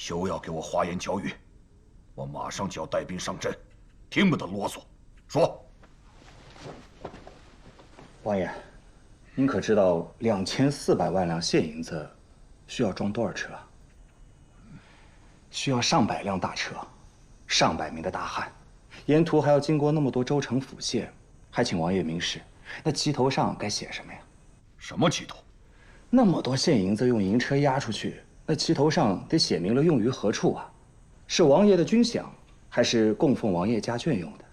休要给我花言巧语，我马上就要带兵上阵，听不得啰嗦。说，王爷，您可知道2400万两现银子需要装多少车？需要上百辆大车，上百名的大汉，沿途还要经过那么多州城府县，还请王爷明示，那旗头上该写什么呀？什么旗头？那么多现银子用银车押出去，那旗头上得写明了用于何处啊？是王爷的军饷，还是供奉王爷家眷用的？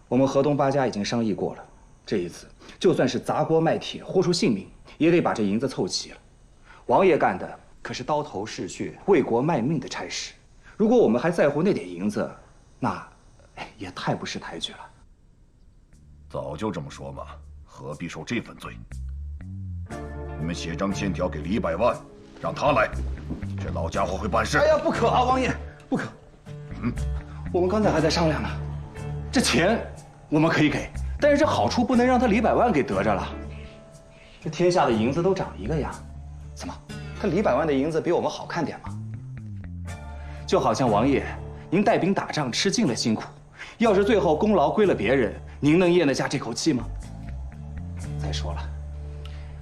我们河东八家已经商议过了，这一次就算是砸锅卖铁豁出性命，也得把这银子凑齐了。王爷干的可是刀头嗜血、为国卖命的差事，如果我们还在乎那点银子，那也太不识抬举了。早就这么说嘛，何必受这份罪？你们写张欠条给李百万，让他来，这老家伙会办事。哎呀，不可啊，王爷，不可。我们刚才还在商量呢，这钱我们可以给，但是这好处不能让他李百万给得着了。这天下的银子都长一个样，怎么，他李百万的银子比我们好看点吗？就好像王爷，您带兵打仗吃尽了辛苦，要是最后功劳归了别人，您能咽得下这口气吗？再说了，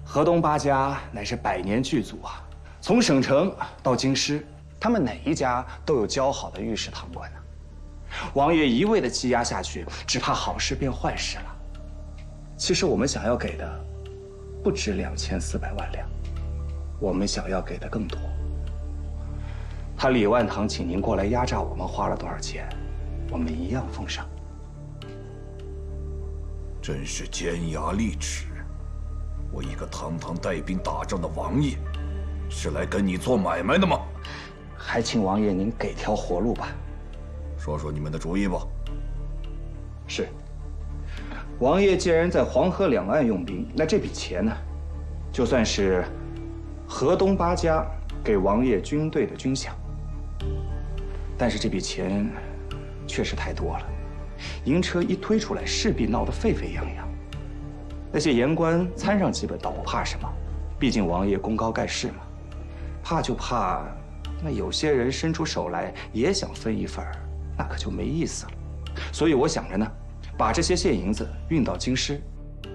河东八家乃是百年巨族啊，从省城到京师，他们哪一家都有姣好的御史堂官呢？王爷一味的欺压下去，只怕好事变坏事了。其实我们想要给的，不止2400万两，我们想要给的更多。他李万堂请您过来压榨我们，花了多少钱，我们一样奉上。真是尖牙利齿！我一个堂堂带兵打仗的王爷，是来跟你做买卖的吗？还请王爷您给条活路吧。说说你们的主意吧。是。王爷既然在黄河两岸用兵，那这笔钱呢，就算是河东八家给王爷军队的军饷。但是这笔钱确实太多了，银车一推出来，势必闹得沸沸扬扬。那些言官参上几本倒不怕什么，毕竟王爷功高盖世嘛。怕就怕那有些人伸出手来也想分一份儿，那可就没意思了。所以我想着呢，把这些现银子运到京师，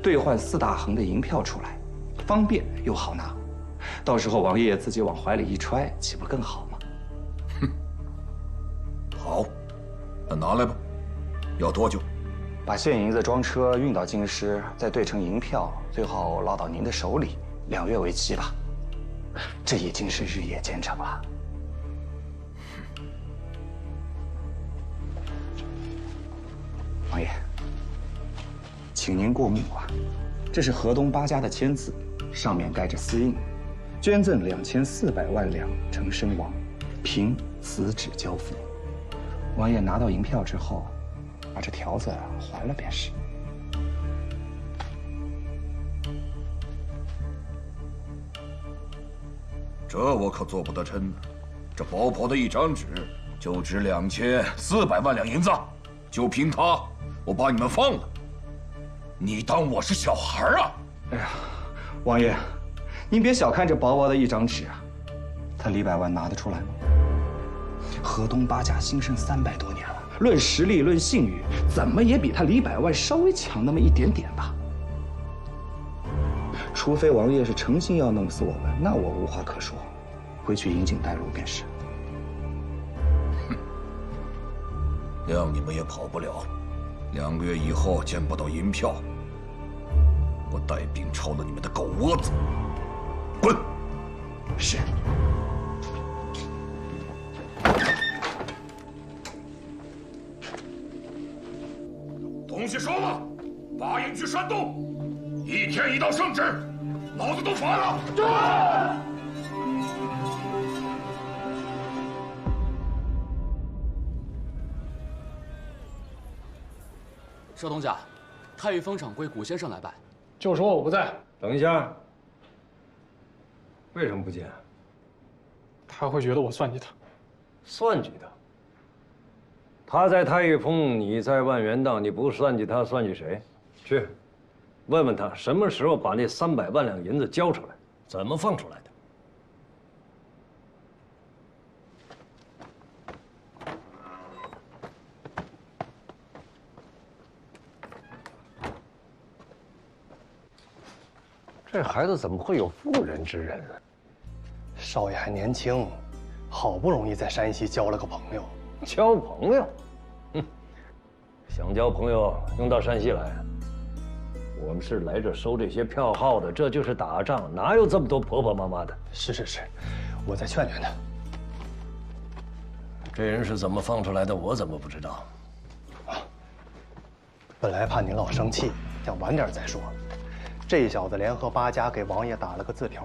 兑换4大行的银票出来，方便又好拿。到时候王爷自己往怀里一揣，岂不更好吗？哼，好，那拿来吧。要多久？把现银子装车运到京师，再兑成银票，最后落到您的手里，2月为期吧。这已经是日夜兼程了。王爷，请您过目啊，这是河东八家的签字，上面盖着私印，捐赠2400万两成身王，凭此纸交付。王爷拿到银票之后，把这条子还了便是。这我可做不得成。这薄薄的一张纸，就值2400万两银子，就凭它，我把你们放了。你当我是小孩啊？哎呀，王爷，您别小看这薄薄的一张纸啊，他李百万拿得出来吗？河东八家兴盛300多年了，论实力，论信誉，怎么也比他李百万稍微强那么一点点吧。除非王爷是诚心要弄死我们，那我无话可说，回去引颈带路便是。哼，谅你们也跑不了。2个月以后见不到银票，我带兵抄了你们的狗窝子。滚！是。东西收了，把营去山东。1天1道圣旨，老子都烦了。少东家，太尉封掌柜古先生来拜。就说我不在。等一下，为什么不见？他会觉得我算计他。算计他？他在太尉峰，你在万源道，你不算计他，算计谁？去，问问他什么时候把那300万两银子交出来，怎么放出来的？这孩子怎么会有妇人之仁呢？少爷还年轻，好不容易在山西交了个朋友。交朋友？哼，想交朋友用到山西来。我们是来这收这些票号的，这就是打仗，哪有这么多婆婆妈妈的？是，我再劝劝他。这人是怎么放出来的，我怎么不知道？本来怕您老生气，想晚点再说。这小子联合8家给王爷打了个字条，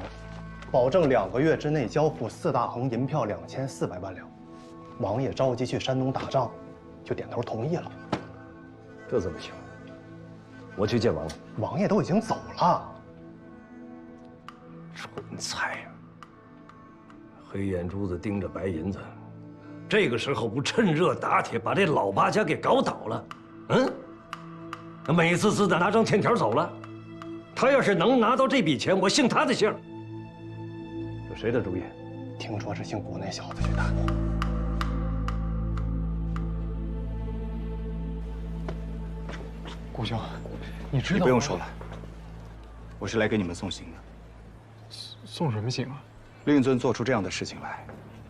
保证2个月之内交付4大横银票2400万两。王爷着急去山东打仗，就点头同意了。这怎么行？我去见王爷。王爷都已经走了。蠢材呀！黑眼珠子盯着白银子，这个时候不趁热打铁把这老8家给搞倒了？那美滋滋的拿张欠条走了。他要是能拿到这笔钱，我信他的姓。这谁的主意？听说是姓谷那小子去打的。谷兄，你知道？你不用说了，我是来给你们送行的。送什么行啊？令尊做出这样的事情来，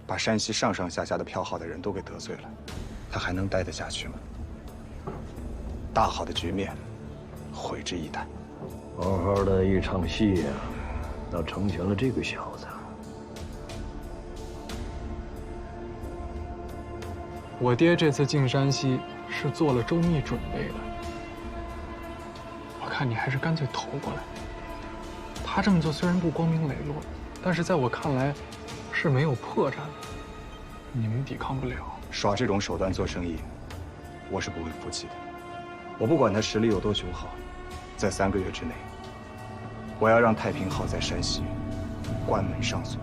把山西上上下下的票号的人都给得罪了，他还能待得下去吗？大好的局面，毁之一旦。好好的一场戏呀，倒成全了这个小子。我爹这次进山西是做了周密准备的。我看你还是干脆投过来。他这么做虽然不光明磊落，但是在我看来是没有破绽的，你们抵抗不了。耍这种手段做生意，我是不会服气的。我不管他实力有多雄厚，在3个月之内，我要让太平号在山西关门上锁，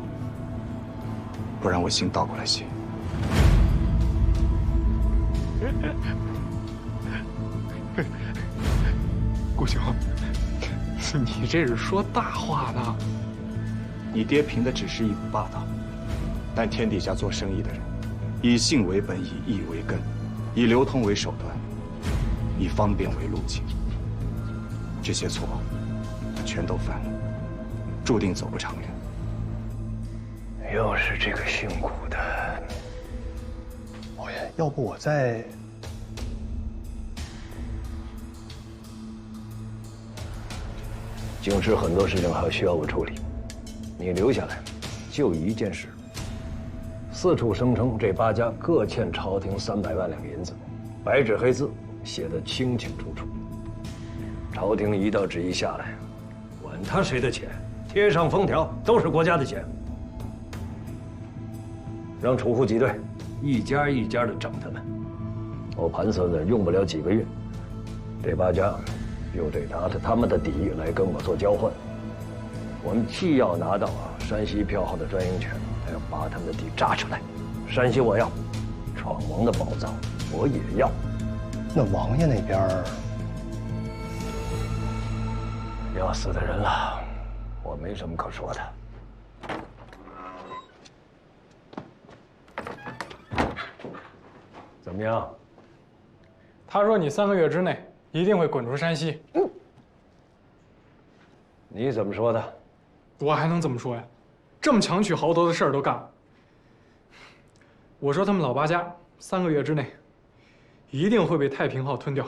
不然我信倒过来写。顾兄，你这是说大话呢？你爹凭的只是一股霸道，但天底下做生意的人，以信为本，以义为根，以流通为手段，以方便为路径。这些错，全都犯了，注定走不长远。又是这个姓谷的。王爷，要不我再……京师很多事情还需要我处理，你留下来，就一件事。四处声称这8家各欠朝廷300万两银子，白纸黑字写得清清楚楚。朝廷一道旨意下来，管他谁的钱，贴上封条都是国家的钱。让储户集队一家一家的整他们。我盘算着用不了几个月，这8家就得拿着他们的底来跟我做交换。我们既要拿到山西票号的专营权，还要把他们的底扎出来。山西我要，闯王的宝藏我也要。那王爷那边要死的人了，我没什么可说的。怎么样？他说你3个月之内一定会滚出山西。你怎么说的？我还能怎么说呀？这么强取豪夺的事儿都干了。我说他们老8家3个月之内一定会被太平号吞掉。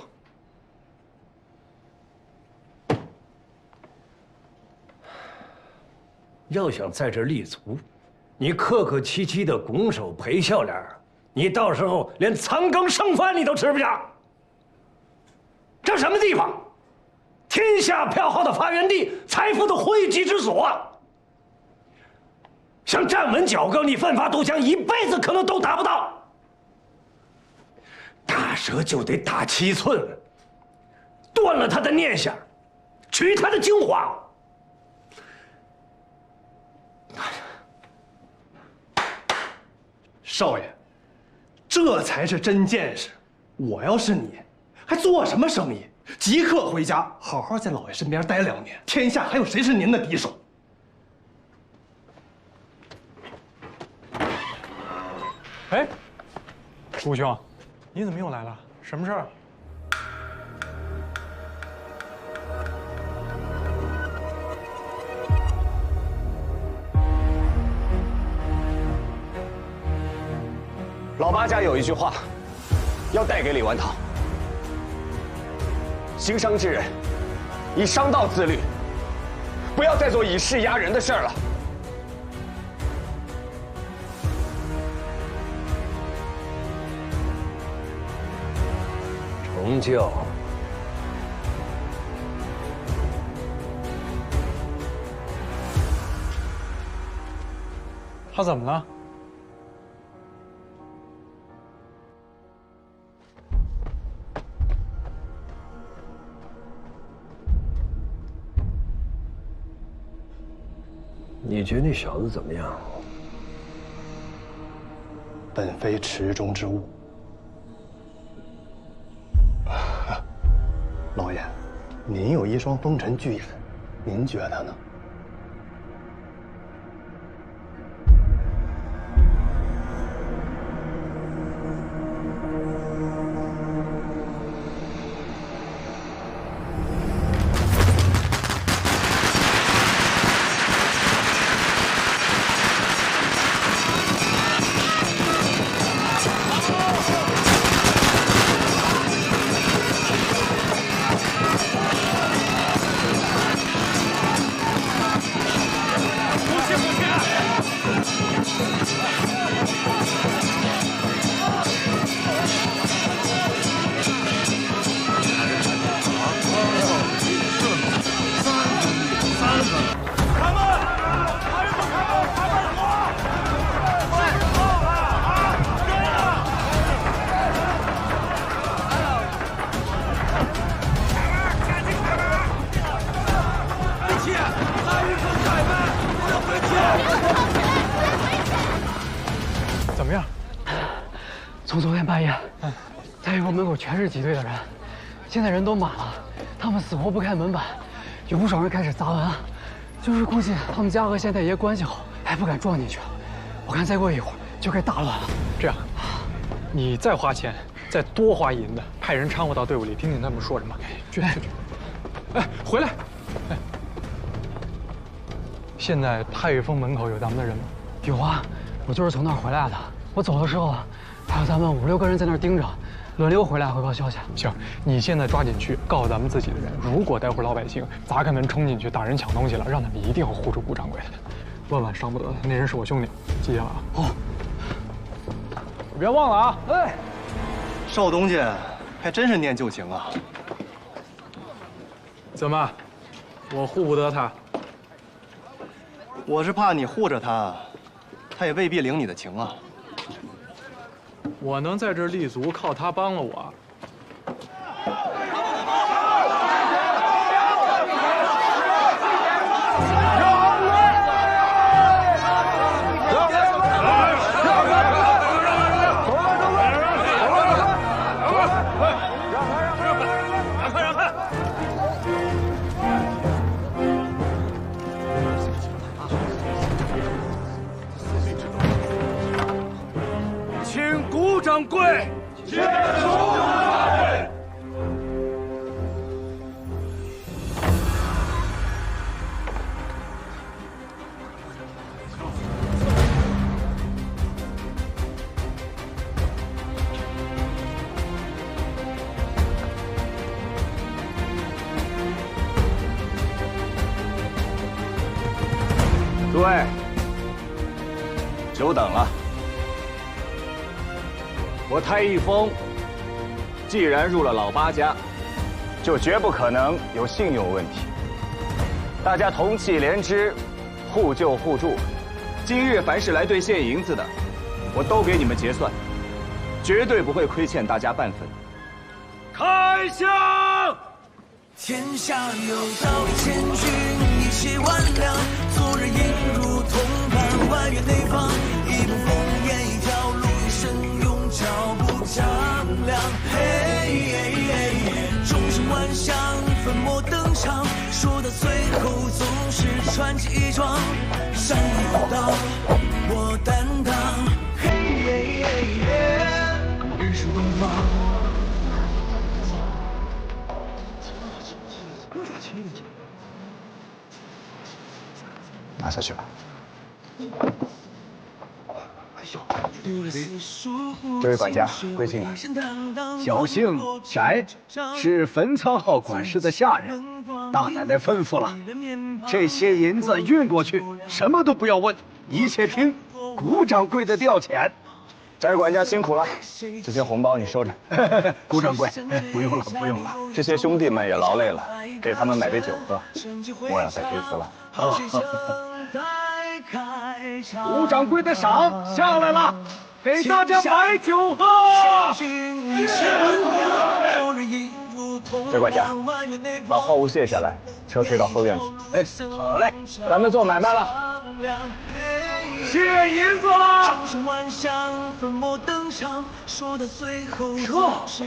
要想在这立足，你客客气气的拱手赔笑脸，你到时候连残羹剩饭你都吃不下。这什么地方？天下票号的发源地，财富的汇集之所。想站稳脚跟，你奋发图强，一辈子可能都达不到。打蛇就得打7寸，断了他的念想，取他的精华。少爷，这才是真见识。我要是你，还做什么生意？即刻回家，好好在老爷身边待2年，天下还有谁是您的敌手？哎，顾兄，你怎么又来了？什么事儿？老八家有一句话，要带给李万堂：行商之人，以商道自律，不要再做以势压人的事儿了。成教。 他怎么了？你觉得那小子怎么样？本非池中之物。老爷，您有一双风尘巨眼，您觉得呢？ 怎么样？从昨天半夜，太岳峰门口全是敌对的人，现在人都满了，他们死活不开门板，有不少人开始砸门，就是估计他们家和县太爷关系好，还不敢撞进去。我看再过一会儿就该大乱了。这样，你再花钱，再多花银子，派人掺和到队伍里，听听他们说什么。去。哎，回来！哎，现在太岳峰门口有咱们的人吗？有啊，我就是从那儿回来的。我走的时候，还有咱们5、6个人在那儿盯着，轮流回来汇报消息。行，你现在抓紧去告诉咱们自己的人，如果待会儿老百姓砸开门冲进去打人抢东西了，让他们一定要护住顾掌柜的，万万伤不得他。那人是我兄弟，记下了啊。哦，别忘了啊！哎，少东家还真是念旧情啊。怎么，我护不得他？我是怕你护着他，他也未必领你的情啊。我能在这儿立足，靠他帮了我。请顾掌柜。请顾掌柜。诸位，久等了。我太一峰既然入了老八家，就绝不可能有信用问题。大家同气连枝，互救互助。今日凡是来兑现银子的，我都给你们结算，绝对不会亏欠大家半分。开箱！天下有道千军一起万两，昨日引入铜盘，外圆内方，一步烽烟一条路，一生勇脚步丈量。众生万象，粉墨登场，说到最后总是传奇一桩。山有道，我担当。日出东方。拿下去吧。哎呦，这位管家，贵姓啊？小姓翟，是坟仓号管事的下人。大奶奶吩咐了，这些银子运过去，什么都不要问，一切听谷掌柜的调遣。翟管家辛苦了，这些红包你收着。谷掌柜，不用了，不用了。这些兄弟们也劳累了，给他们买杯酒喝，我要再回寺了。谷掌柜的赏下来了，给大家买酒喝。翟管家，把货物卸下来，车推到后院去。哎，好嘞，咱们做买卖了。卸银子了。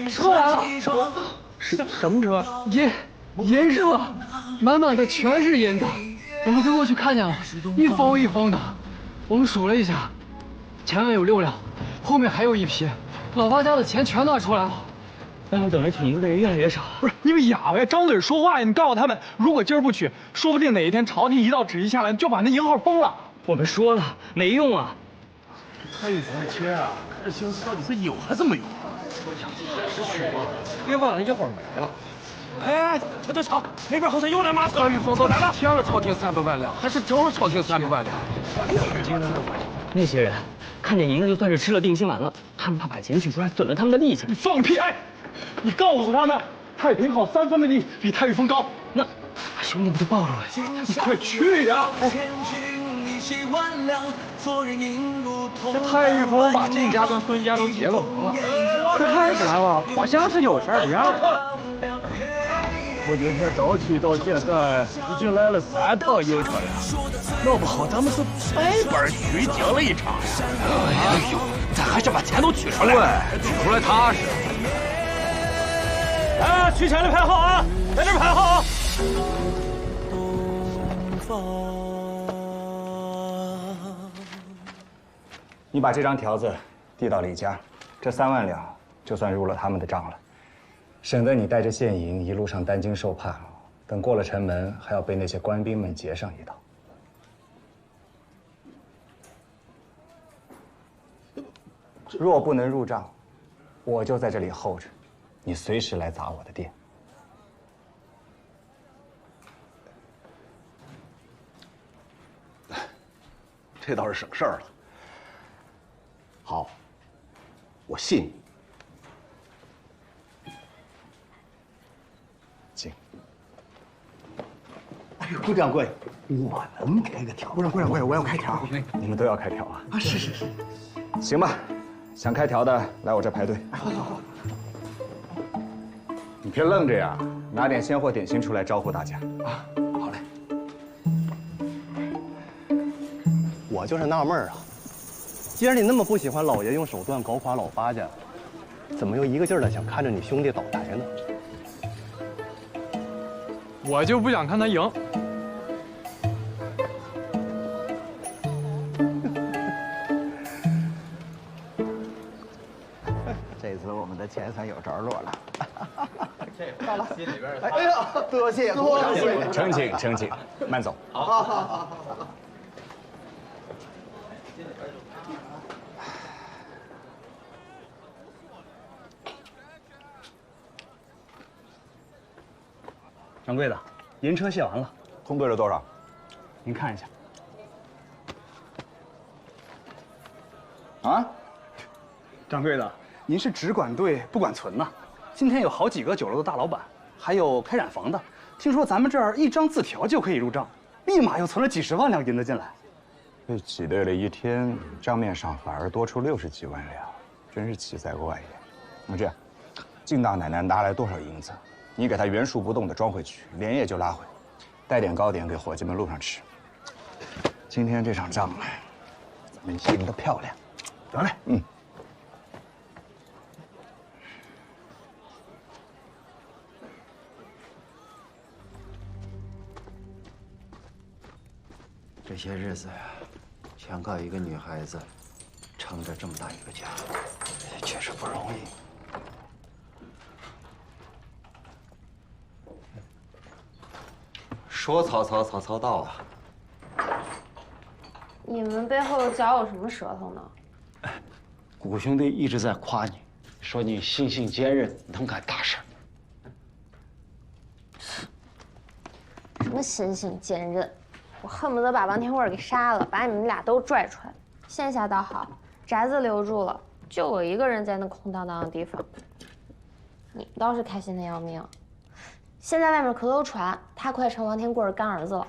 车来了，是什么车？银车，满满的全是银子。我们跟过去看见了，一封一封的。我们数了一下，前面有6辆，后面还有一批。老八家的钱全拿出来了。但是等着取银子的人越来越少。不是你们哑巴呀，张嘴说话呀！你告诉他们，如果今儿不取，说不定哪一天朝廷一道旨意下来，就把那银号封了。我们说了，没用啊。他以前的钱啊，看这形势到底是有还是没有？别忘了一会儿没了。哎，这吵，那边好像又来马车，风都来了，骗了朝廷300万两，还是招了朝廷300万两。那些人看见银子就算是吃了定心丸了，他们怕把钱取出来损了他们的力气。你放屁！哎，你告诉他们，太平号3分的地比太玉峰高。那兄弟不就暴露了？你快去呀！这太玉峰把靳家跟孙家都结了婚了，这还不来了？好像是有事儿的。我今天早起到现在，已经来了3趟银车了，弄不好咱们是白本虚惊了一场。哎呦，咱还是把钱都取出来。对，取出来踏实。哎，取钱的排好啊，在这排好。你把这张条子递到李家，这3万两就算入了他们的账了，省得你带着现银一路上担惊受怕，等过了城门还要被那些官兵们劫上一道。若不能入账，我就在这里候着，你随时来砸我的店。这倒是省事儿了。好，我信你。请。哎呦，顾掌柜，我能开个条。顾掌柜，我要开条。你们都要开条啊？啊，是。行吧，想开条的来我这排队。好。你别愣着呀，拿点鲜货点心出来招呼大家。啊，好嘞。我就是纳闷啊，既然你那么不喜欢老爷用手段搞垮老八家，怎么又一个劲儿的想看着你兄弟倒台呢？我就不想看他赢。这次我们的钱算有着落了。这到了心里边。哎呀，多谢。承请承请，慢走。好。掌柜的，银车卸完了，通兑了多少？您看一下。啊？掌柜的，您是只管兑不管存呐。今天有好几个酒楼的大老板，还有开染坊的，听说咱们这儿一张字条就可以入账，立马又存了几10万两银子进来。被挤兑了一天，账面上反而多出60几万两，真是奇哉怪也。那这样，靳大奶奶拿来多少银子？你给她原数不动的装回去，连夜就拉回，带点糕点给伙计们路上吃。今天这场仗，咱们赢得漂亮。得嘞，嗯。这些日子呀，全靠一个女孩子撑着这么大一个家，也确实不容易。说曹操，曹操到啊！你们背后嚼有什么舌头呢？谷兄弟一直在夸你，说你心性坚韧，能干大事。什么心性坚韧？我恨不得把王天贵给杀了，把你们俩都拽出来。现下倒好，宅子留住了，就我一个人在那空荡荡的地方。你倒是开心的要命。现在外面可都有传，他快成王天贵的干儿子了。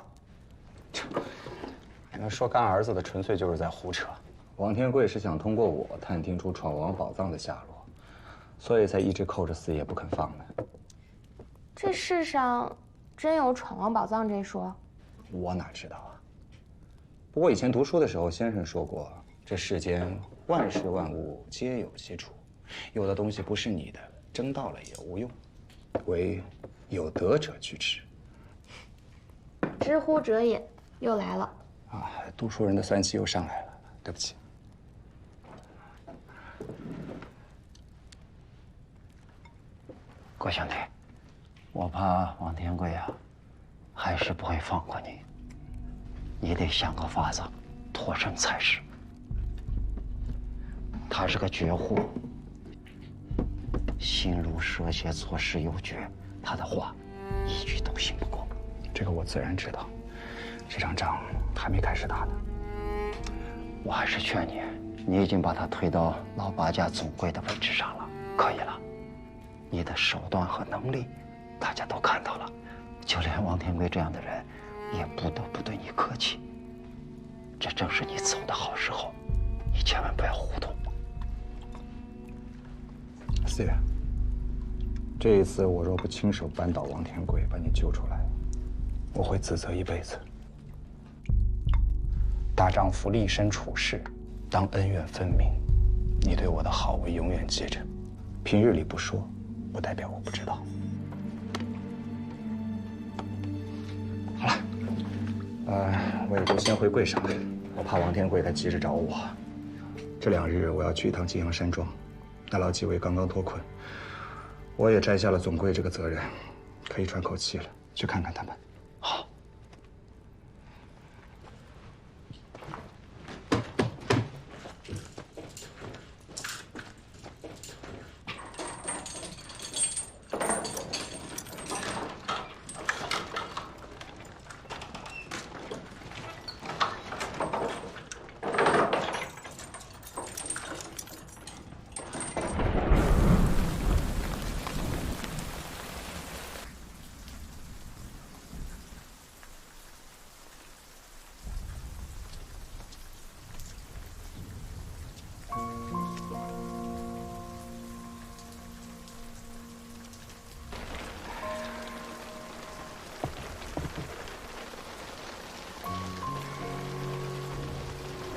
那说干儿子的，纯粹就是在胡扯。王天贵是想通过我探听出闯王宝藏的下落，所以才一直扣着四爷不肯放的。这世上真有闯王宝藏这说？我哪知道啊？不过以前读书的时候，先生说过，这世间万事万物皆有其主，有的东西不是你的，争到了也无用，唯有德者居之。知乎者也，又来了。啊，读书人的酸气又上来了，对不起。郭兄弟，我怕王天贵啊，还是不会放过你。你得想个法子脱身才是。他是个绝户，心如蛇蝎，做事有决，他的话一句都信不过。这个我自然知道，这场仗还没开始打呢。我还是劝你，你已经把他推到老八家总柜的位置上了，可以了。你的手段和能力，大家都看到了，就连王天贵这样的人，也不得不对你客气。这正是你走的好时候，你千万不要糊涂。四爷，这一次我若不亲手扳倒王天贵，把你救出来，我会自责一辈子。大丈夫立身处世，当恩怨分明。你对我的好，我永远记着。平日里不说，不代表我不知道。好了，我也就先回柜上了。我怕王天贵他急着找我。这2日我要去一趟金阳山庄，那老几位刚刚脱困，我也摘下了总柜这个责任，可以喘口气了，去看看他们。好。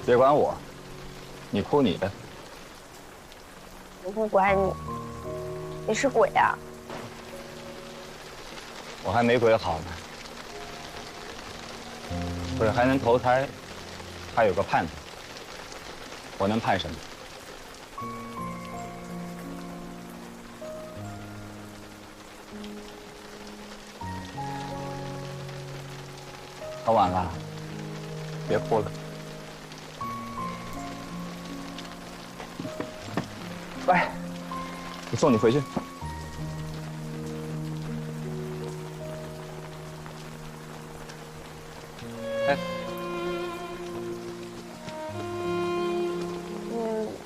别管我，你哭你的。我不管你，你是鬼啊！我还没鬼好呢，鬼还能投胎，还有个盼头。我能盼什么？喝晚了，别哭了。来，我送你回去。哎，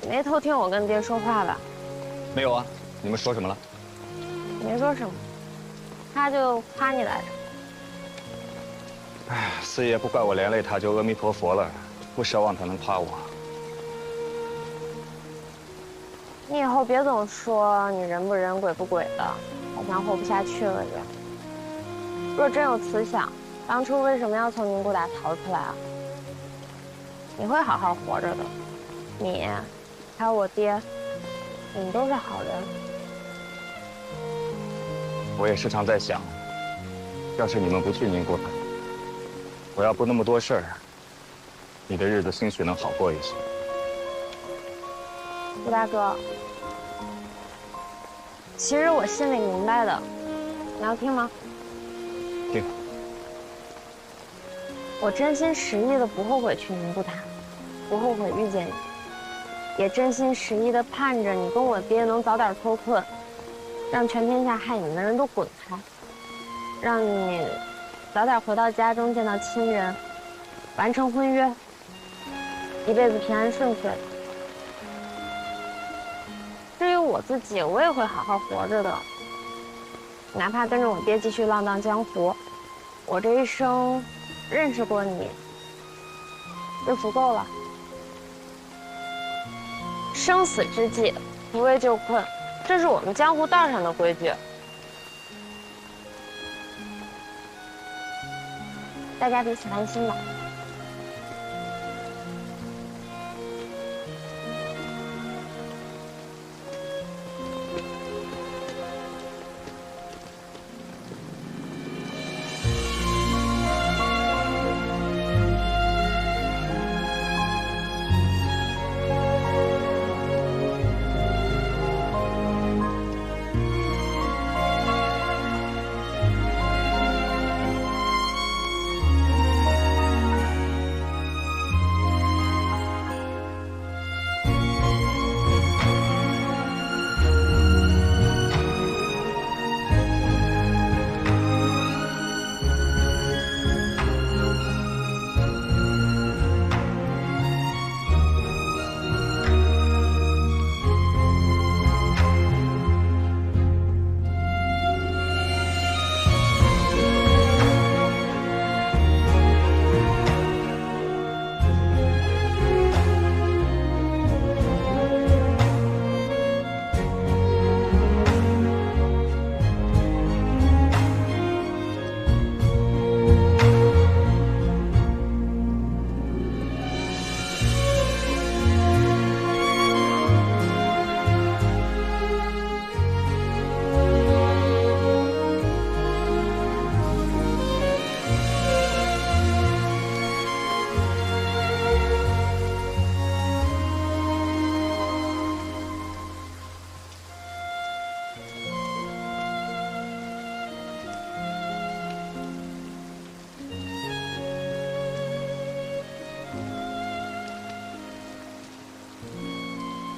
没偷听我跟爹说话吧？没有啊，你们说什么了？没说什么，他就夸你来着。哎，四爷不怪我连累他，就阿弥陀佛了，不奢望他能夸我。你以后别总说你人不人鬼不鬼的，好像活不下去了这样。若真有此想，当初为什么要从宁古塔逃出来啊？你会好好活着的，你，还有我爹，你们都是好人。我也时常在想，要是你们不去宁古塔，我要不那么多事儿，你的日子兴许能好过一些。顾大哥，其实我心里明白的，你要听吗？听。我真心实意的不后悔去宁古塔，不后悔遇见你，也真心实意的盼着你跟我爹能早点脱困，让全天下害你们的人都滚开，让你早点回到家中见到亲人，完成婚约，一辈子平安顺遂。至于我自己，我也会好好活着的，哪怕跟着我爹继续浪荡江湖，我这一生认识过你就足够了。生死之际，不为救困，这是我们江湖道上的规矩。大家彼此安心吧。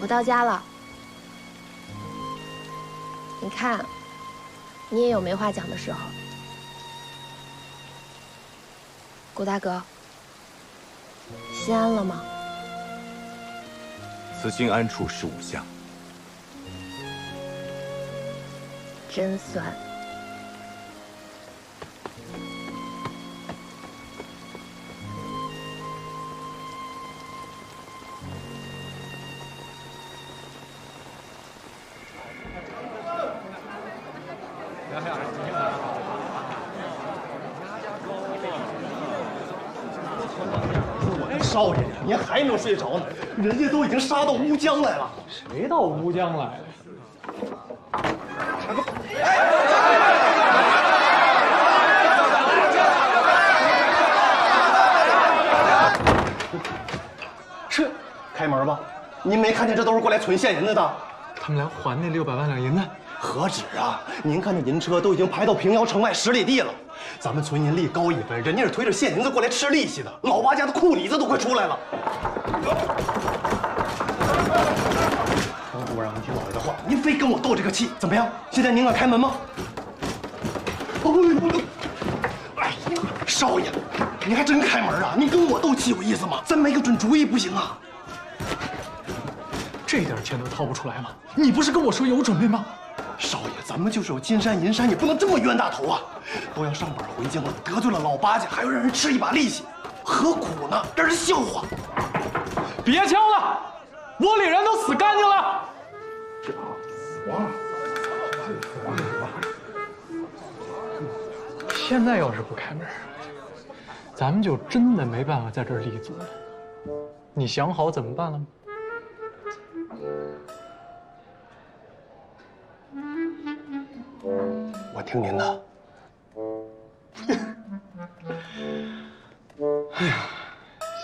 我到家了，你看，你也有没话讲的时候。谷大哥，心安了吗？此心安处是吾乡。真酸。少爷，您还没睡着呢，人家都已经杀到乌江来了。谁到乌江来了？是，开门吧。您没看见这都是过来存现银子的？他们来还那600万两银子？何止啊！您看这银车都已经排到平遥城外10里地了。咱们存银利高一分，人家是推着现银子过来吃利息的。老八家的库里子都快出来了。当初我让您听老爷的话，您非跟我斗这个气，怎么样？现在您敢开门吗？哎呀，少爷，您还真开门啊！您跟我斗气有意思吗？咱没个准主意不行啊！这点钱都掏不出来吗？你不是跟我说有准备吗？少爷，咱们就是有金山银山，也不能这么冤大头啊！都要上本回京了，得罪了老八家，还要让人吃一把利息，何苦呢？让人笑话！别敲了，窝里人都死干净了。现在要是不开门，咱们就真的没办法在这儿立足了。你想好怎么办了吗？我听您的。哎呀，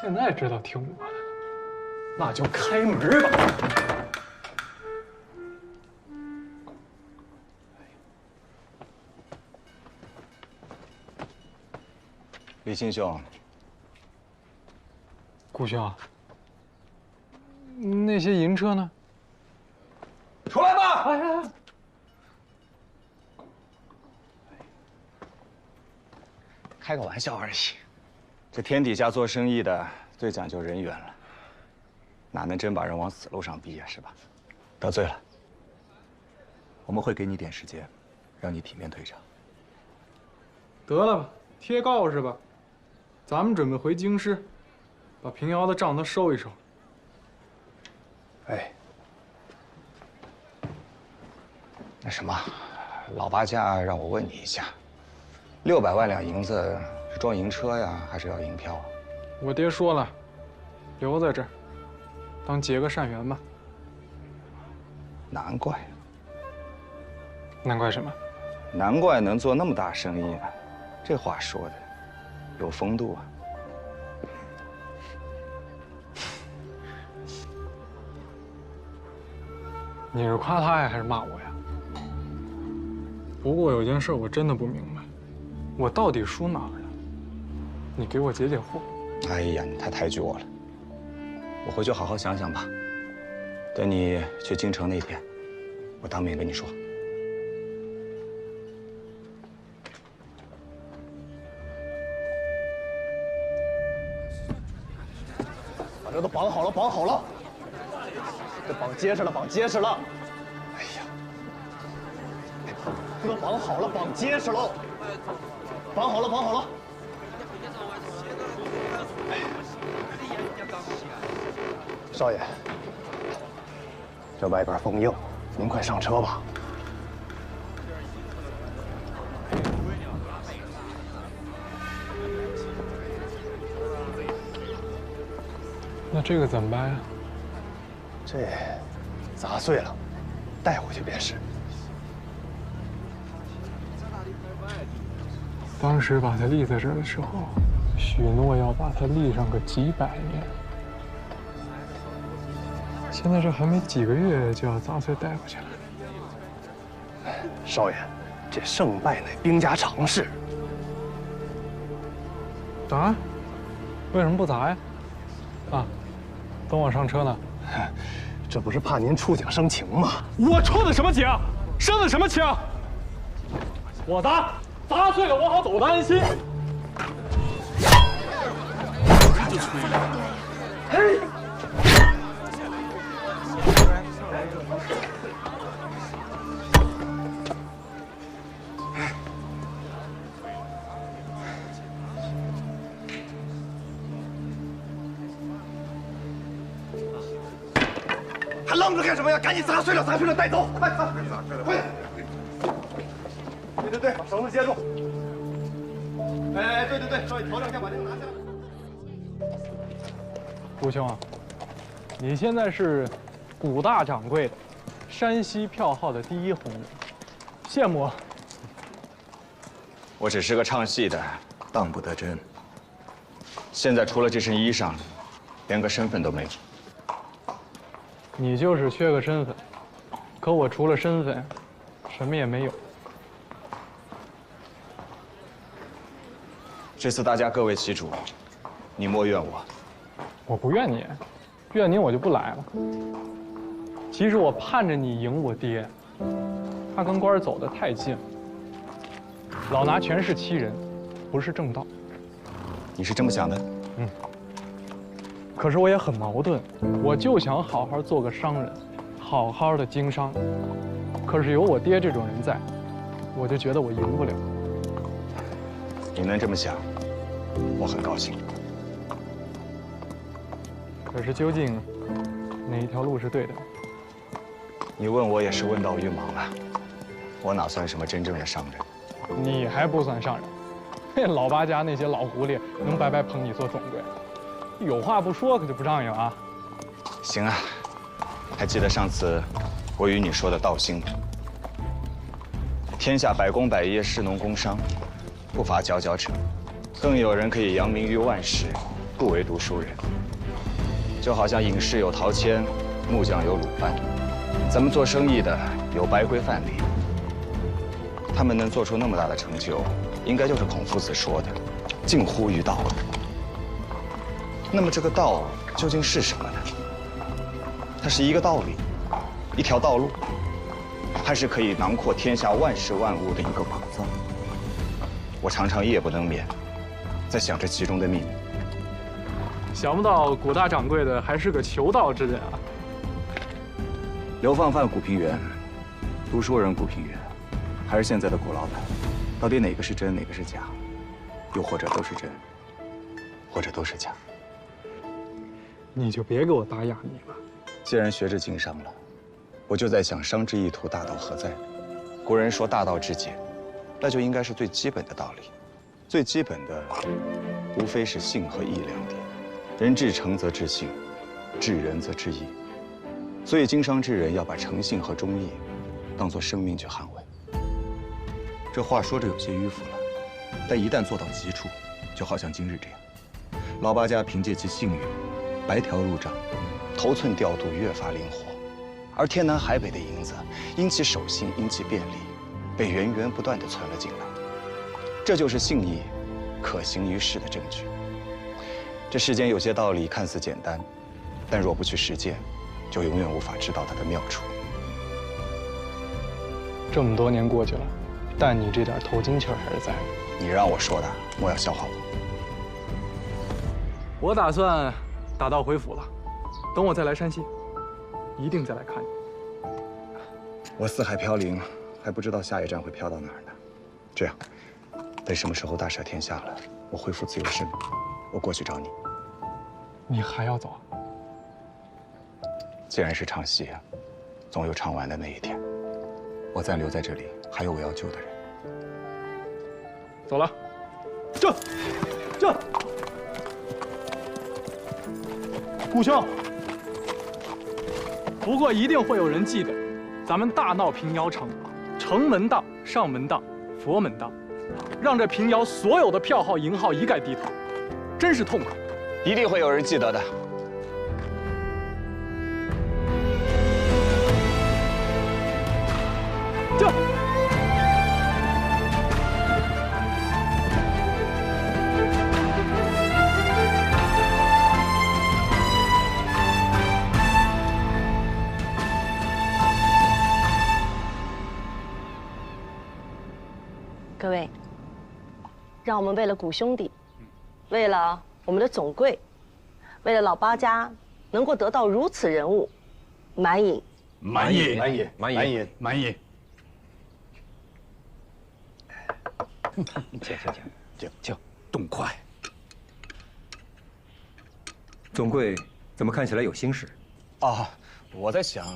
现在知道听我的，那就开门吧。李亲兄，顾兄，那些银车呢？出来吧！哎，开个玩笑而已。这天底下做生意的最讲究人缘了，哪能真把人往死路上逼呀？是吧？得罪了，我们会给你点时间，让你体面退场。得了吧，贴告示吧。咱们准备回京师，把平遥的账都收一收。哎，那什么，老八家让我问你一下，600万两银子是装银车呀，还是要银票啊？我爹说了，留在这儿，当结个善缘吧。难怪。难怪什么？难怪能做那么大生意呢。这话说的有风度啊。你是夸他呀，还是骂我呀？不过有件事我真的不明白，我到底输哪儿了？你给我解解惑。哎呀，你太抬举我了，我回去好好想想吧。等你去京城那天，我当面跟你说。把这都绑好了，绑好了，这绑结实了，绑结实了。哎呀，这都绑好了，绑结实喽，绑好了，绑好了。少爷，这外边风硬，您快上车吧。那这个怎么办呀？这砸碎了，带回去便是。当时把它立在这儿的时候，许诺要把它立上个几百年。现在这还没几个月，就要砸碎带回去了。少爷，这胜败乃兵家常事。啊？为什么不砸呀？啊，等我上车呢。这不是怕您触景生情吗？我触的什么情？生的什么情？我砸，砸碎了我好走得安心。就吹了。嘿。还愣着干什么呀？赶紧砸碎了，砸碎了带走！快，快，快！对，把绳子接住。哎，对，少爷调整一下，把这个拿下来。吴兄啊，你现在是古大掌柜的，山西票号的第一红人，羡慕啊！我只是个唱戏的，当不得真。现在除了这身衣裳，连个身份都没有。你就是缺个身份，可我除了身份，什么也没有。这次大家各为其主，你莫怨我。我不怨你，怨你我就不来了。其实我盼着你赢我爹，他跟官儿走得太近了，老拿权势欺人，不是正道。你是这么想的？嗯。可是我也很矛盾，我就想好好做个商人，好好的经商。可是有我爹这种人在，我就觉得我赢不了。你能这么想，我很高兴。可是究竟哪一条路是对的？你问我也是问到于盲了。我哪算什么真正的商人？你还不算商人，那老八家那些老狐狸能白白捧你做总柜？有话不说，可就不仗义了啊！行啊，还记得上次我与你说的道心吗？天下百工百业，士农工商，不乏佼佼者，更有人可以扬名于万世，不为读书人。就好像影视有陶谦，木匠有鲁班，咱们做生意的有白圭范蠡。他们能做出那么大的成就，应该就是孔夫子说的“近乎于道”。那么这个道究竟是什么呢？它是一个道理，一条道路，还是可以囊括天下万事万物的一个宝藏。我常常夜不能眠，在想这其中的秘密。想不到古大掌柜的还是个求道之人啊！流放犯古平原，读书人古平原，还是现在的古老板，到底哪个是真，哪个是假？又或者都是真，或者都是假？你就别给我打哑谜了。既然学至经商了，我就在想，商之意图，大道何在？古人说大道至简，那就应该是最基本的道理。最基本的，无非是信和义两点。人至诚则至信，至仁则至义。所以经商之人要把诚信和忠义当作生命去捍卫。这话说着有些迂腐了，但一旦做到极处，就好像今日这样。老八家凭借其信誉，白条入账，头寸调度越发灵活，而天南海北的银子因其守信，因其便利，被源源不断地存了进来。这就是信义可行于世的证据。这世间有些道理看似简单，但若不去实践，就永远无法知道它的妙处。这么多年过去了，但你这点头巾气儿还是在的。你让我说的，莫要笑话我。我打算打道回府了，等我再来山西，一定再来看你。我四海飘零，还不知道下一站会飘到哪儿呢。这样，等什么时候大赦天下了，我恢复自由身，我过去找你。你还要走？既然是唱戏啊，总有唱完的那一天。我暂留在这里，还有我要救的人。走了。这。顾兄，不过一定会有人记得，咱们大闹平遥城，城门当、上门当、佛门当，让这平遥所有的票号、银号一概低头，真是痛快。一定会有人记得的。这。各位，让我们为了古兄弟，为了我们的总柜，为了老八家能够得到如此人物，满饮。满饮，满饮，满饮，满饮。请，动筷。总柜怎么看起来有心事？啊，我在想，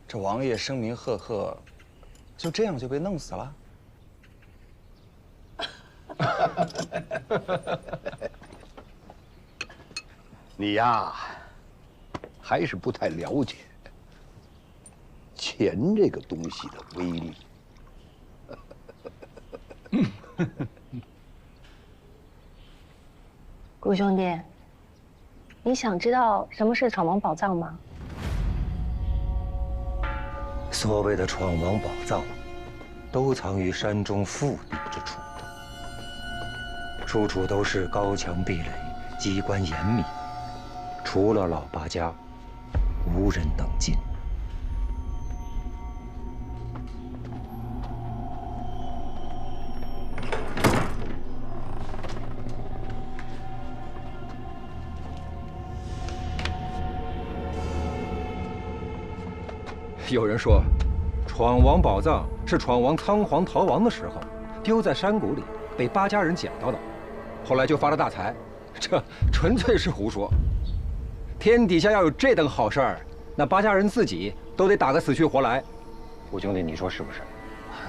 这王爷声名赫赫，就这样就被弄死了？你呀，还是不太了解钱这个东西的威力。顾兄弟，你想知道什么是闯王宝藏吗？所谓的闯王宝藏，都藏于山中腹地之处，处处都是高墙壁垒，机关严密，除了老八家，无人能进。有人说，闯王宝藏是闯王仓皇逃亡的时候，丢在山谷里，被八家人捡到的，后来就发了大财，这纯粹是胡说。天底下要有这等好事儿，那八家人自己都得打个死去活来。五兄弟，你说是不是？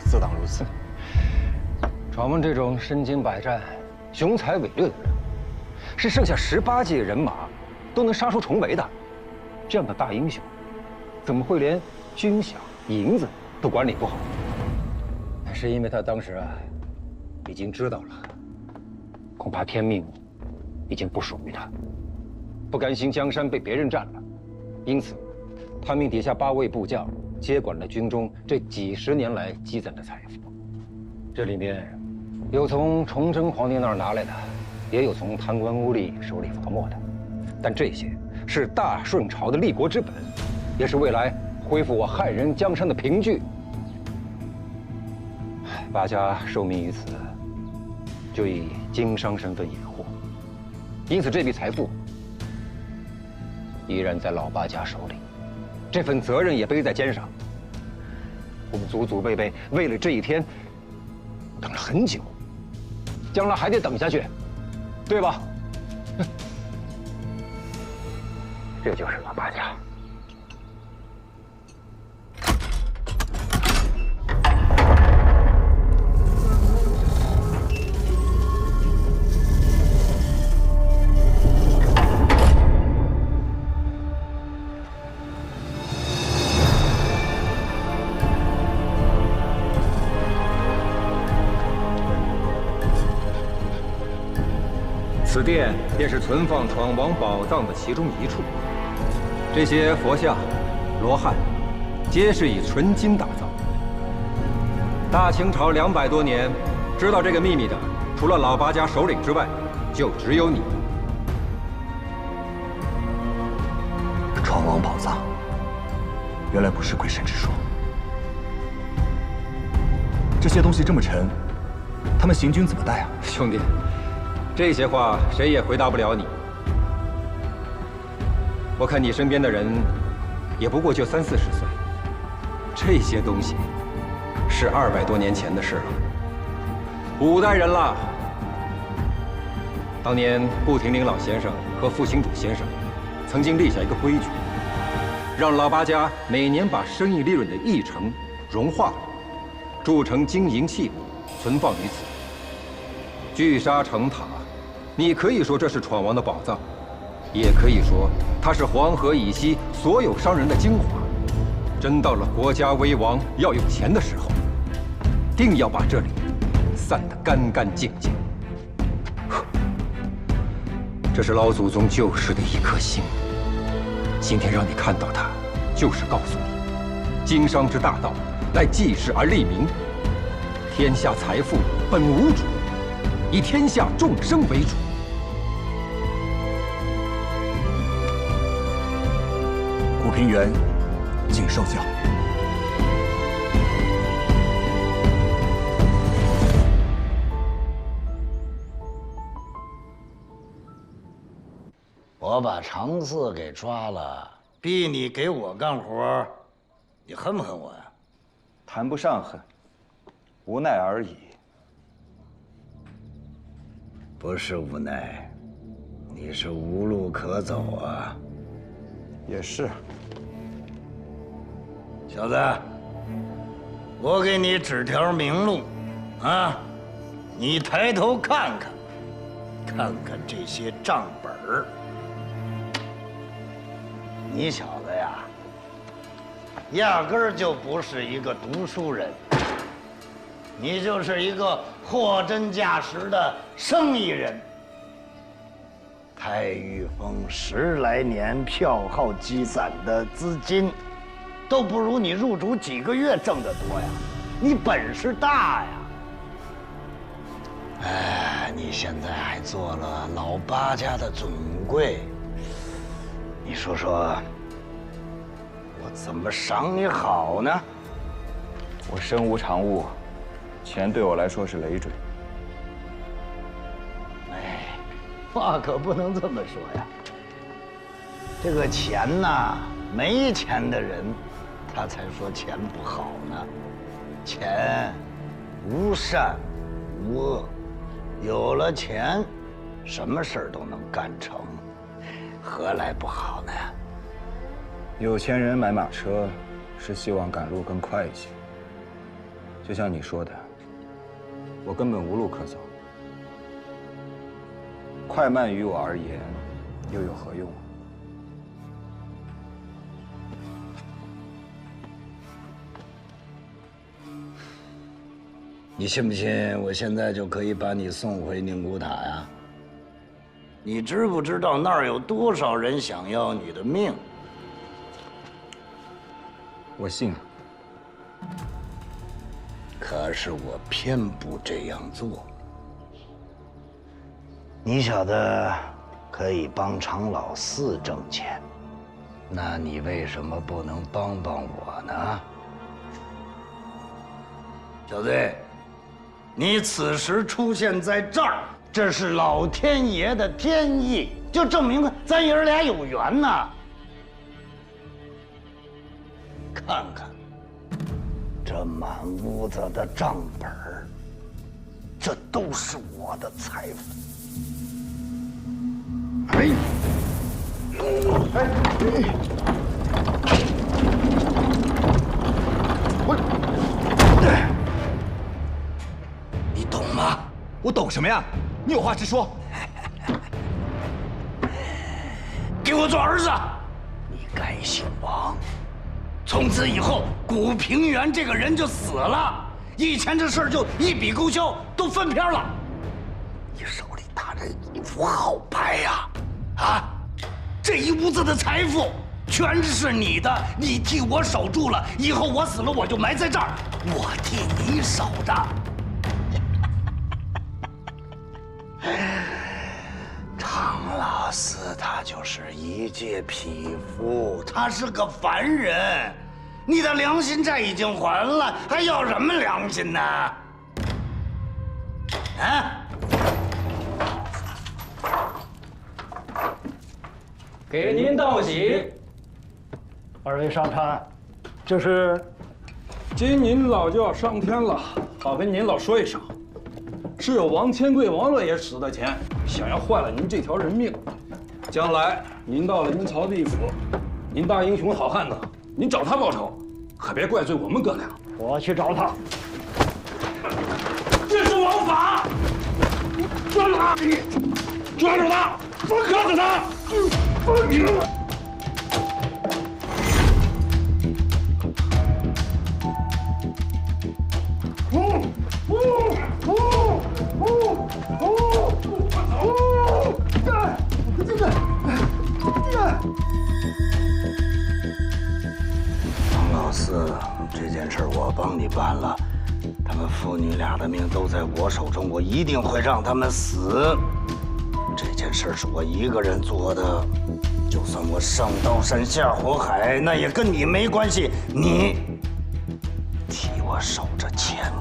自当如此。闯王这种身经百战、雄才伟略的人，是剩下18骑人马都能杀出重围的，这样的大英雄，怎么会连军饷、银子都管理不好？是因为他当时已经知道了，恐怕天命已经不属于他，不甘心江山被别人占了，因此他命底下8位部将接管了军中这几10年来积攒的财富。这里面有从崇祯皇帝那儿拿来的，也有从贪官污吏手里罚没的，但这些是大顺朝的立国之本，也是未来恢复我汉人江山的凭据。八家受命于此，就以经商身份掩护，因此这笔财富依然在老八家手里，这份责任也背在肩上。我们祖祖辈辈为了这一天等了很久，将来还得等下去，对吧？这就是老八家。此殿便是存放闯王宝藏的其中一处。这些佛像、罗汉，皆是以纯金打造。大清朝200多年，知道这个秘密的，除了老八家首领之外，就只有你。闯王宝藏，原来不是鬼神之说。这些东西这么沉，他们行军怎么带啊？兄弟，这些话谁也回答不了你。我看你身边的人，也不过就30-40岁。这些东西，是200多年前的事了，5代人了。当年顾廷林老先生和傅行主先生，曾经立下一个规矩，让老八家每年把生意利润的1成融化了，铸成金银器物，存放于此。聚沙成塔。你可以说这是闯王的宝藏，也可以说它是黄河以西所有商人的精华。真到了国家危亡要有钱的时候，定要把这里散得干干净净。这是老祖宗旧时的一颗心，今天让你看到它，就是告诉你，经商之大道，乃济世而利民。天下财富本无主，以天下众生为主。顾平原，请受教。我把常四给抓了，逼你给我干活，你恨不恨我呀？谈不上恨，无奈而已。不是无奈，你是无路可走啊。也是。小子，我给你指条明路，啊，你抬头看看，看看这些账本儿。你小子呀，压根儿就不是一个读书人，你就是一个货真价实的生意人。太玉峰10来年票号积攒的资金，都不如你入主几个月挣得多呀！你本事大呀！哎，你现在还做了老八家的总柜，你说说，我怎么赏你好呢？我身无长物，钱对我来说是累赘。话可不能这么说呀。这个钱呐，没钱的人，他才说钱不好呢。钱无善无恶，有了钱，什么事儿都能干成，何来不好呢？有钱人买马车，是希望赶路更快一些。就像你说的，我根本无路可走。快慢于我而言，又有何用？你信不信我现在就可以把你送回宁古塔呀？你知不知道那儿有多少人想要你的命？我信。可是我偏不这样做。你小子可以帮常老四挣钱，那你为什么不能帮帮我呢？小队，你此时出现在这儿，这是老天爷的天意，就证明咱爷儿俩有缘呐。看看这满屋子的账本儿，这都是我的财富。你懂吗？我懂什么呀？你有话直说。给我做儿子，你该姓王。从此以后，古平原这个人就死了，以前这事儿就一笔勾销，都翻篇了。你手里拿着一副好牌呀，啊！这一屋子的财富全是你的，你替我守住了。以后我死了，我就埋在这儿，我替你守着。常老四他就是一介匹夫，他是个凡人。你的良心债已经还了，还要什么良心呢？啊！给您道喜。二位上船，这是今您老就要上天了，好跟您老说一声，是有王千贵王老爷使的钱，想要换了您这条人命。将来您到了阴曹地府，您大英雄好汉子，您找他报仇，可别怪罪我们哥俩。我去找他。这是王法！抓住他！抓住他！抓住他！常老四，这件事我帮你办了，他们父女俩的命都在我手中，我一定会让他们死。这件事是我一个人做的，就算我上刀山下火海，那也跟你没关系。你替我守着钱，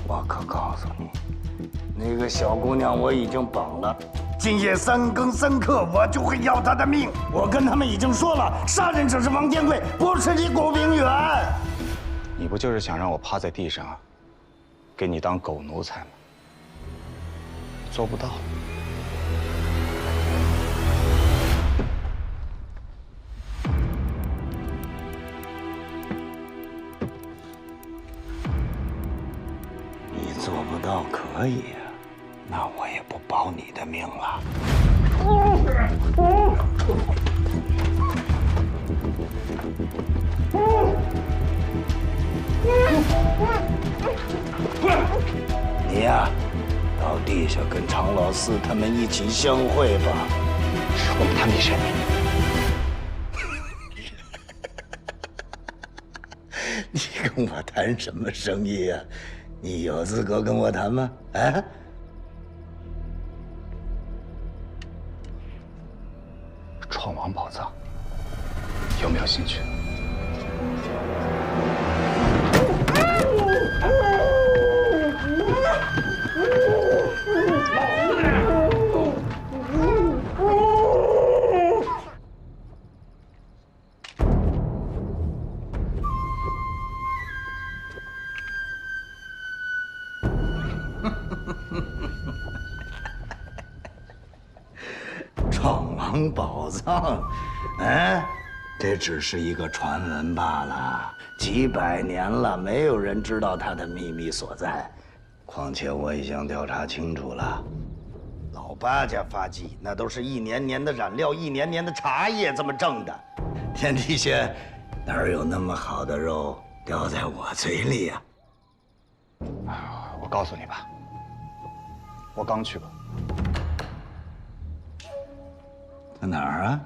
我可告诉你，那个小姑娘我已经绑了，今夜3更3刻我就会要她的命。我跟他们已经说了，杀人者是王天贵，不是你古平原。你不就是想让我趴在地上，给你当狗奴才吗？做不到。你做不到可以呀，那我也不保你的命了。你呀，到地下跟常老四他们一起相会吧。我们谈笔生意。你跟我谈什么生意呀？你有资格跟我谈吗？啊？闯王宝藏，有没有兴趣？闯王宝藏，这只是一个传闻罢了，几百年了，没有人知道它的秘密所在。况且我已经调查清楚了，老八家发迹那都是一年年的染料，一年年的茶叶这么挣的。天底下哪有那么好的肉掉在我嘴里呀？我告诉你吧，我刚去过。在哪儿啊？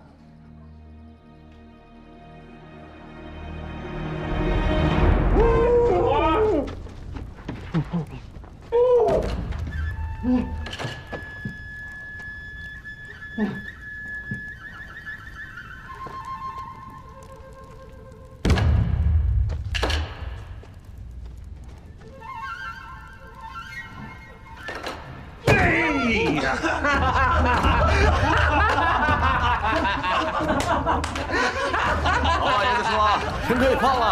你。老老爷子说，人可以放了。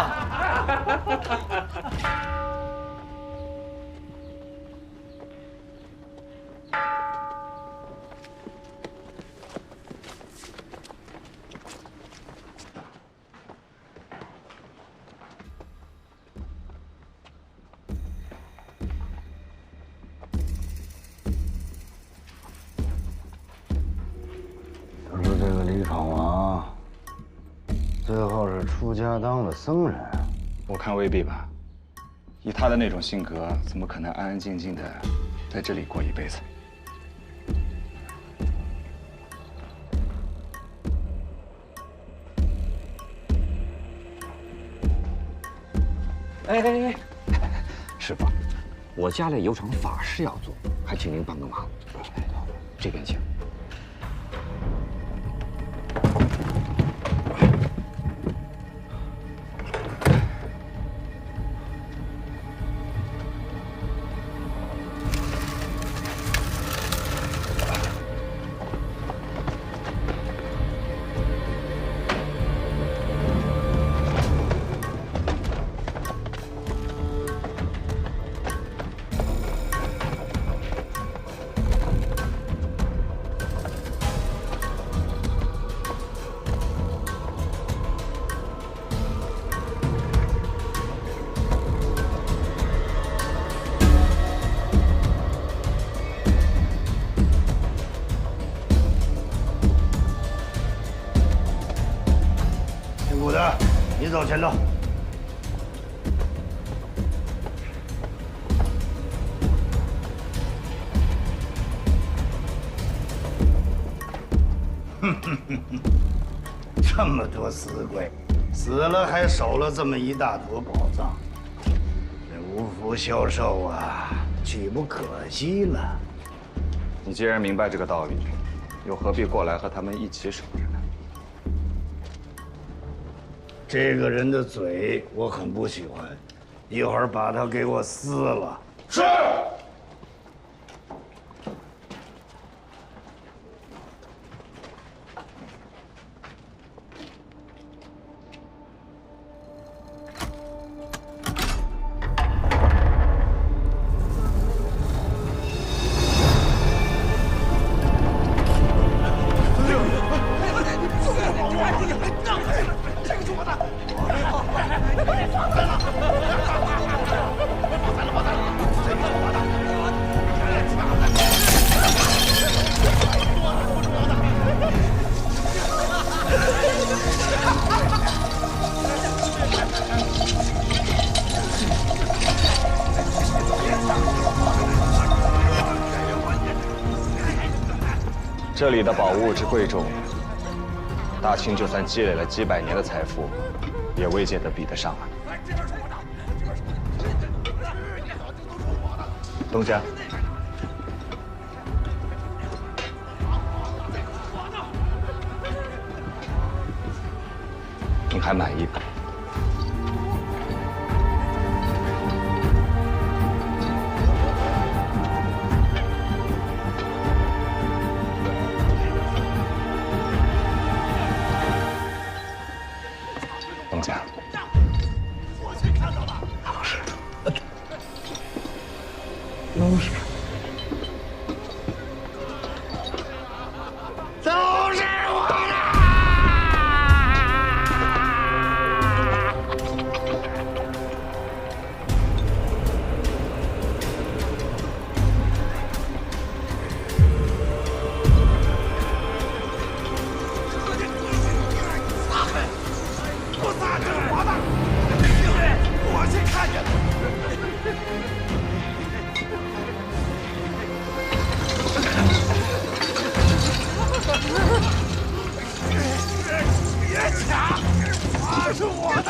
就是这个李闯王，最后是出家当了僧人。我看未必吧，以他的那种性格，怎么可能安安静静的在这里过一辈子？哎，师傅，我家里有场法事要做，还请您帮个忙。这边请。姓古的，你走前头。这么多死鬼，死了还守了这么一大坨宝藏，这无福消受啊，岂不可惜了？你既然明白这个道理，又何必过来和他们一起守着呢？这个人的嘴我很不喜欢，一会儿把他给我撕了。是。这里的宝物之贵重，大清就算积累了几百年的财富，也未见得比得上啊。东家，您还满意吧？东家，老师，老师。都是我的！我撒这是我的，我先看见了。别抢，那是我的。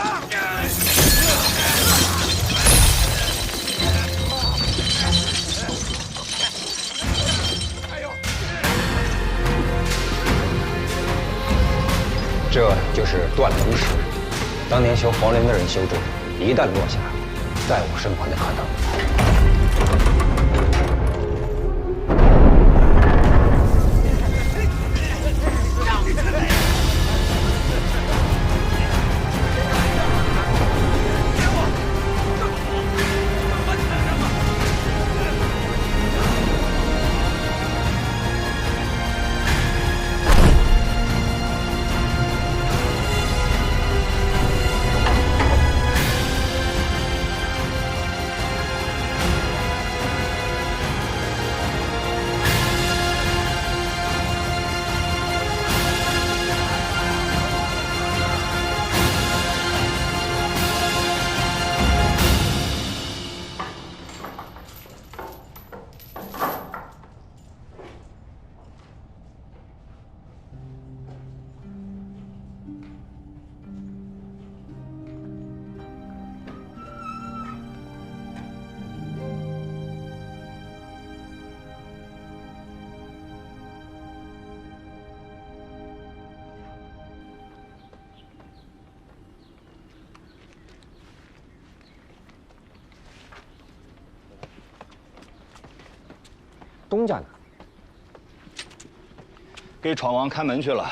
这就是断龙石，当年修皇陵的人修筑，一旦落下，再无生还的可能。东家呢？给闯王看门去了。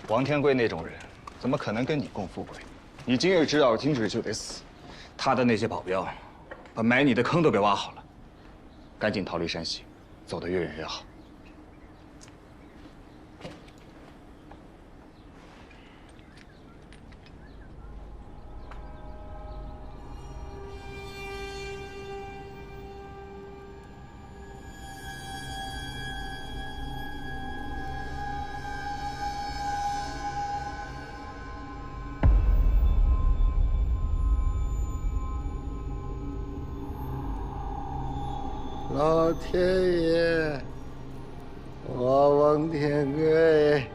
王天贵那种人，怎么可能跟你共富贵？你今日知道，今日就得死。他的那些保镖，把埋你的坑都给挖好了。赶紧逃离山西，走得越远越好。 老天爷，我王天贵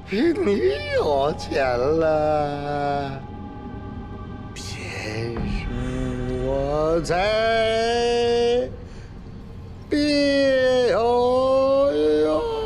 比你有钱了，平时我才别有用。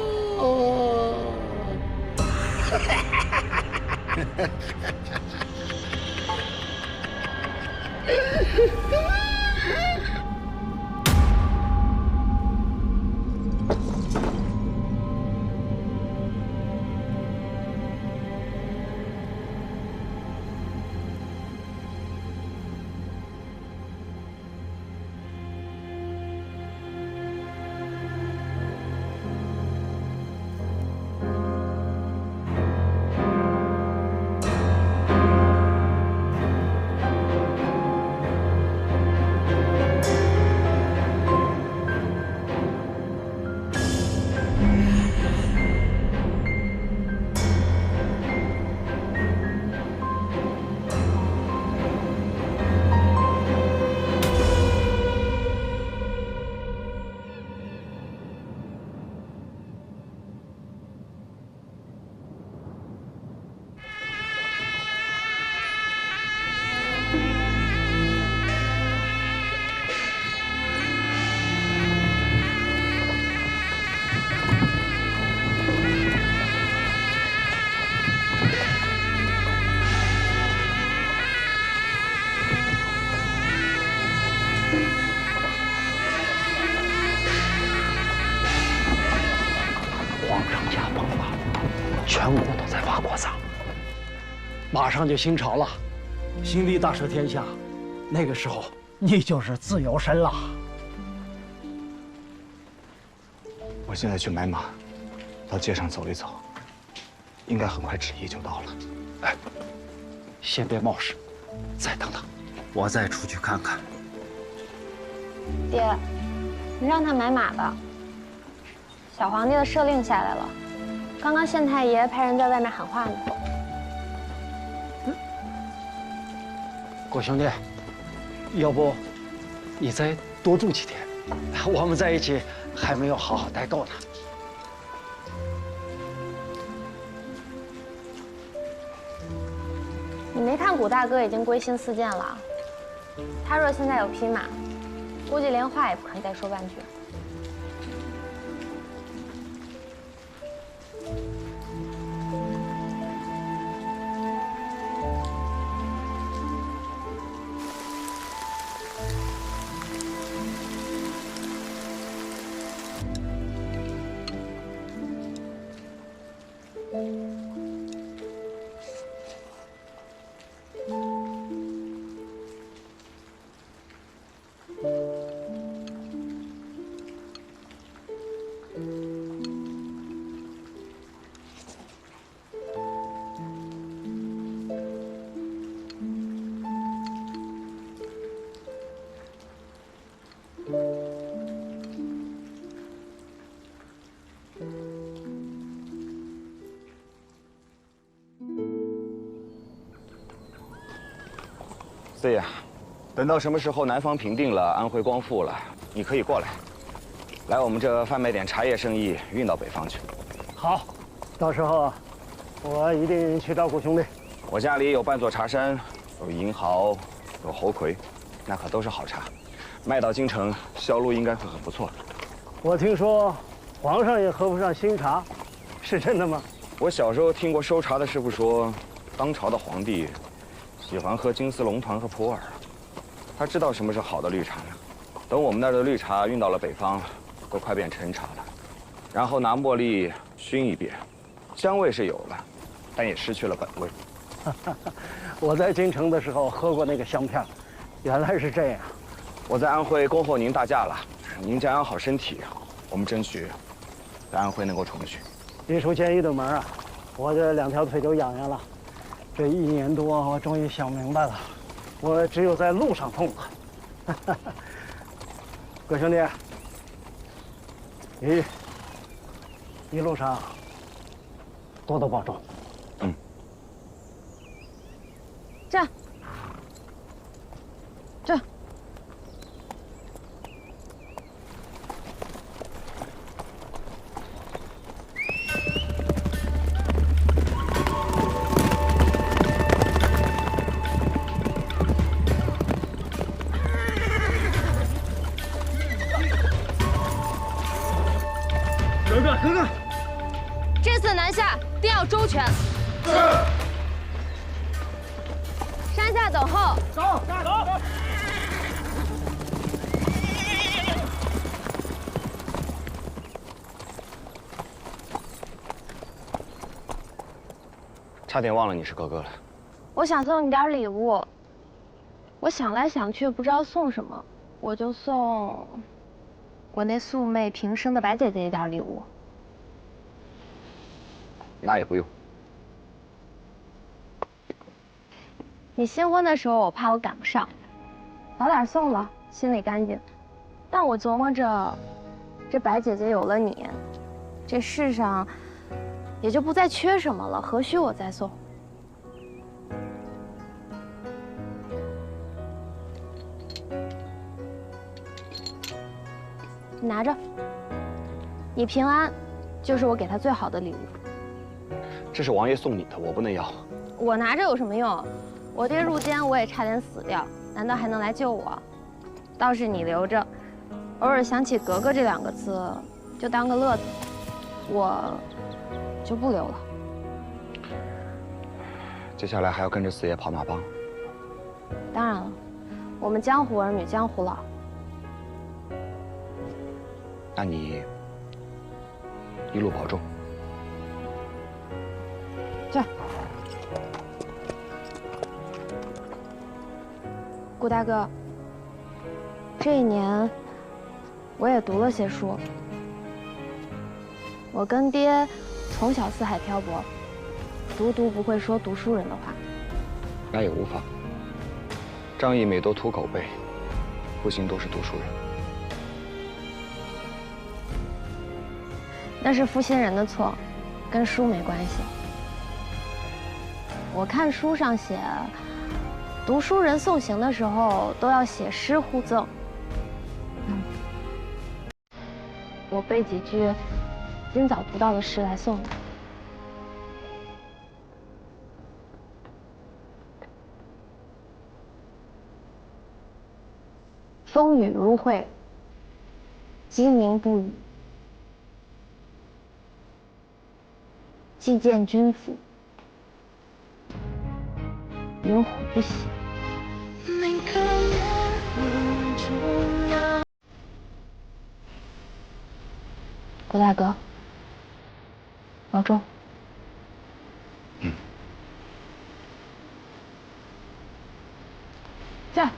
全国都在发国丧，马上就新朝了，新帝大赦天下，那个时候你就是自由身了。我现在去买马，到街上走一走，应该很快旨意就到了。哎，先别冒失，再等等，我再出去看看。爹，你让他买马吧。小皇帝的赦令下来了。 刚刚县太爷派人在外面喊话呢。郭兄弟，要不你再多住几天？我们在一起还没有好好待够呢。你没看古大哥已经归心似箭了？他若现在有匹马，估计连话也不肯再说半句。 四爷，等到什么时候南方平定了，安徽光复了，你可以过来，来我们这贩卖点茶叶生意，运到北方去。好，到时候我一定去照顾兄弟。我家里有半座茶山，有银毫，有猴魁，那可都是好茶，卖到京城销路应该会很不错。我听说皇上也喝不上新茶，是真的吗？我小时候听过收茶的师傅说，当朝的皇帝喜欢喝金丝龙团和普洱啊，他知道什么是好的绿茶呢。等我们那儿的绿茶运到了北方，都快变陈茶了，然后拿茉莉熏一遍，香味是有了，但也失去了本味。我在京城的时候喝过那个香片，原来是这样。我在安徽恭候您大驾了，您将养好身体，我们争取在安徽能够重聚。一出监狱的门啊，我这2条腿都痒痒了。这1年多，我终于想明白了，我只有在路上痛快。葛兄弟，一路上多多保重。嗯。站。站。哥哥，这次南下定要周全。是。山下等候。走。差点忘了你是哥哥了。我想送你点礼物，我想来想去不知道送什么，我就送我那素昧平生的白姐姐一点礼物。那也不用。你新婚的时候，我怕我赶不上，早点送了，心里干净。但我琢磨着，这白姐姐有了你，这世上也就不再缺什么了，何须我再送？你拿着，你平安，就是我给她最好的礼物。这是王爷送你的，我不能要。我拿着有什么用？我爹入监，我也差点死掉，难道还能来救我？倒是你留着，偶尔想起格格这2个字，就当个乐子，我就不留了。接下来还要跟着四爷跑马帮。当然了，我们江湖儿女江湖老。那你一路保重。这，顾大哥，这1年我也读了些书。我跟爹从小四海漂泊，独不会说读书人的话。那也无妨。仗义每都图狗辈，不行都是读书人。那是负心人的错，跟书没关系。我看书上写，读书人送行的时候都要写诗互赠。我背几句今早读到的诗来送你。风雨如晦，鸡鸣不语。既见君府，云虎不喜。郭大哥，保重。在。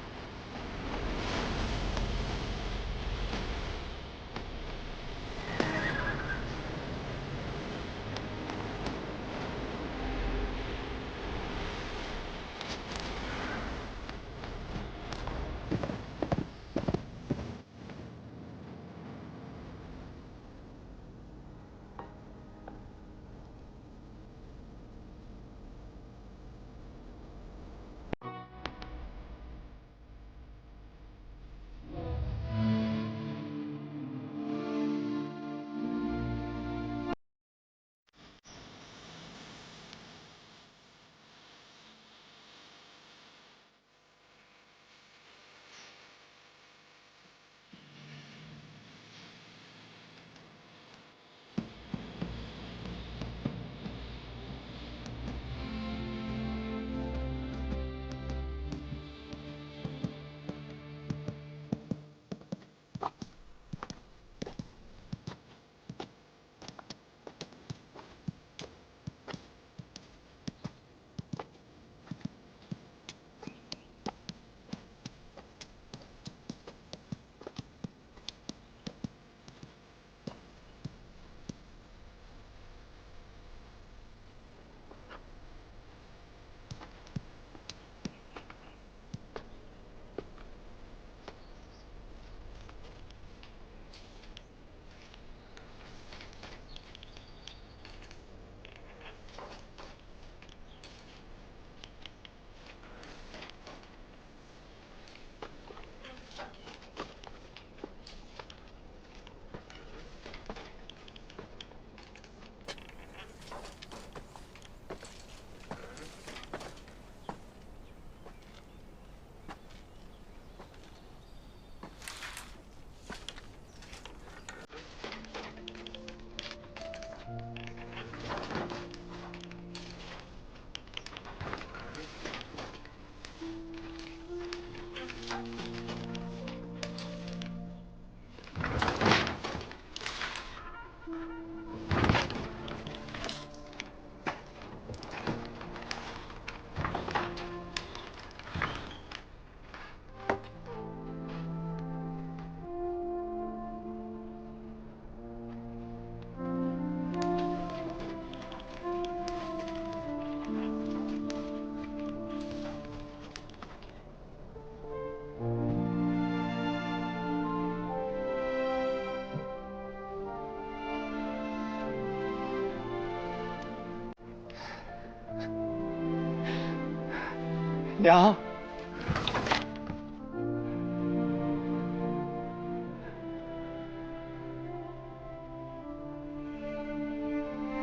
娘。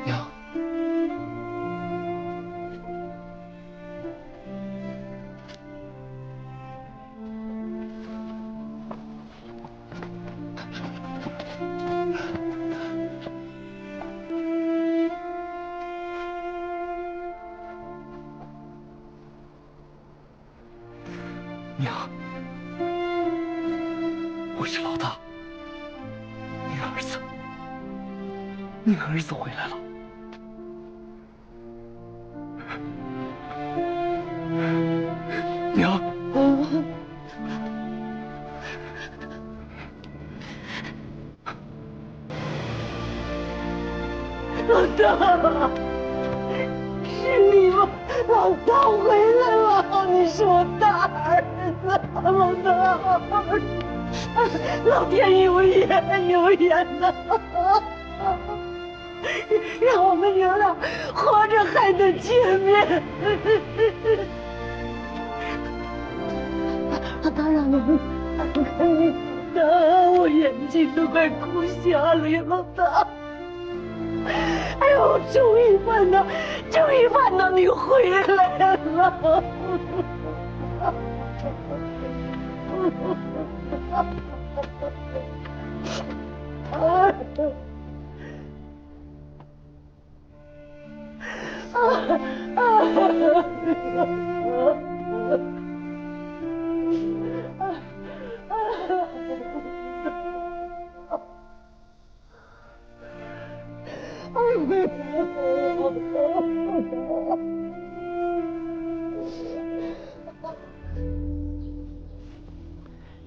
娘。娘，我是老大，你儿子，你儿子回来了。娘，老大，是你吗？老大回来了，你是我大儿子，老大，老天有眼有眼呐，让我们娘俩活着还能见面。老大，让我们看看你的，我眼睛都快哭瞎了呀，老大。哎呦，终于盼到你回来了！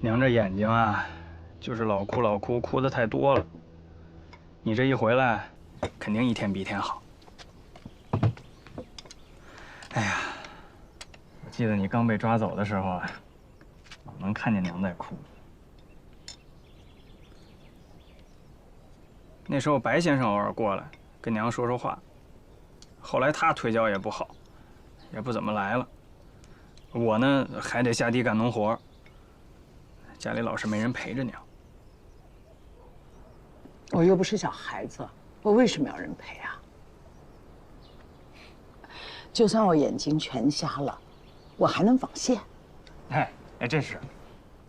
娘这眼睛啊，就是老哭，哭的太多了。你这一回来，肯定一天比一天好。哎呀，我记得你刚被抓走的时候啊，老能看见娘在哭。那时候白先生偶尔过来跟娘说说话，后来他腿脚也不好，也不怎么来了。我呢还得下地干农活，家里老是没人陪着娘。我又不是小孩子，我为什么要人陪啊？就算我眼睛全瞎了，我还能纺线。哎，这是，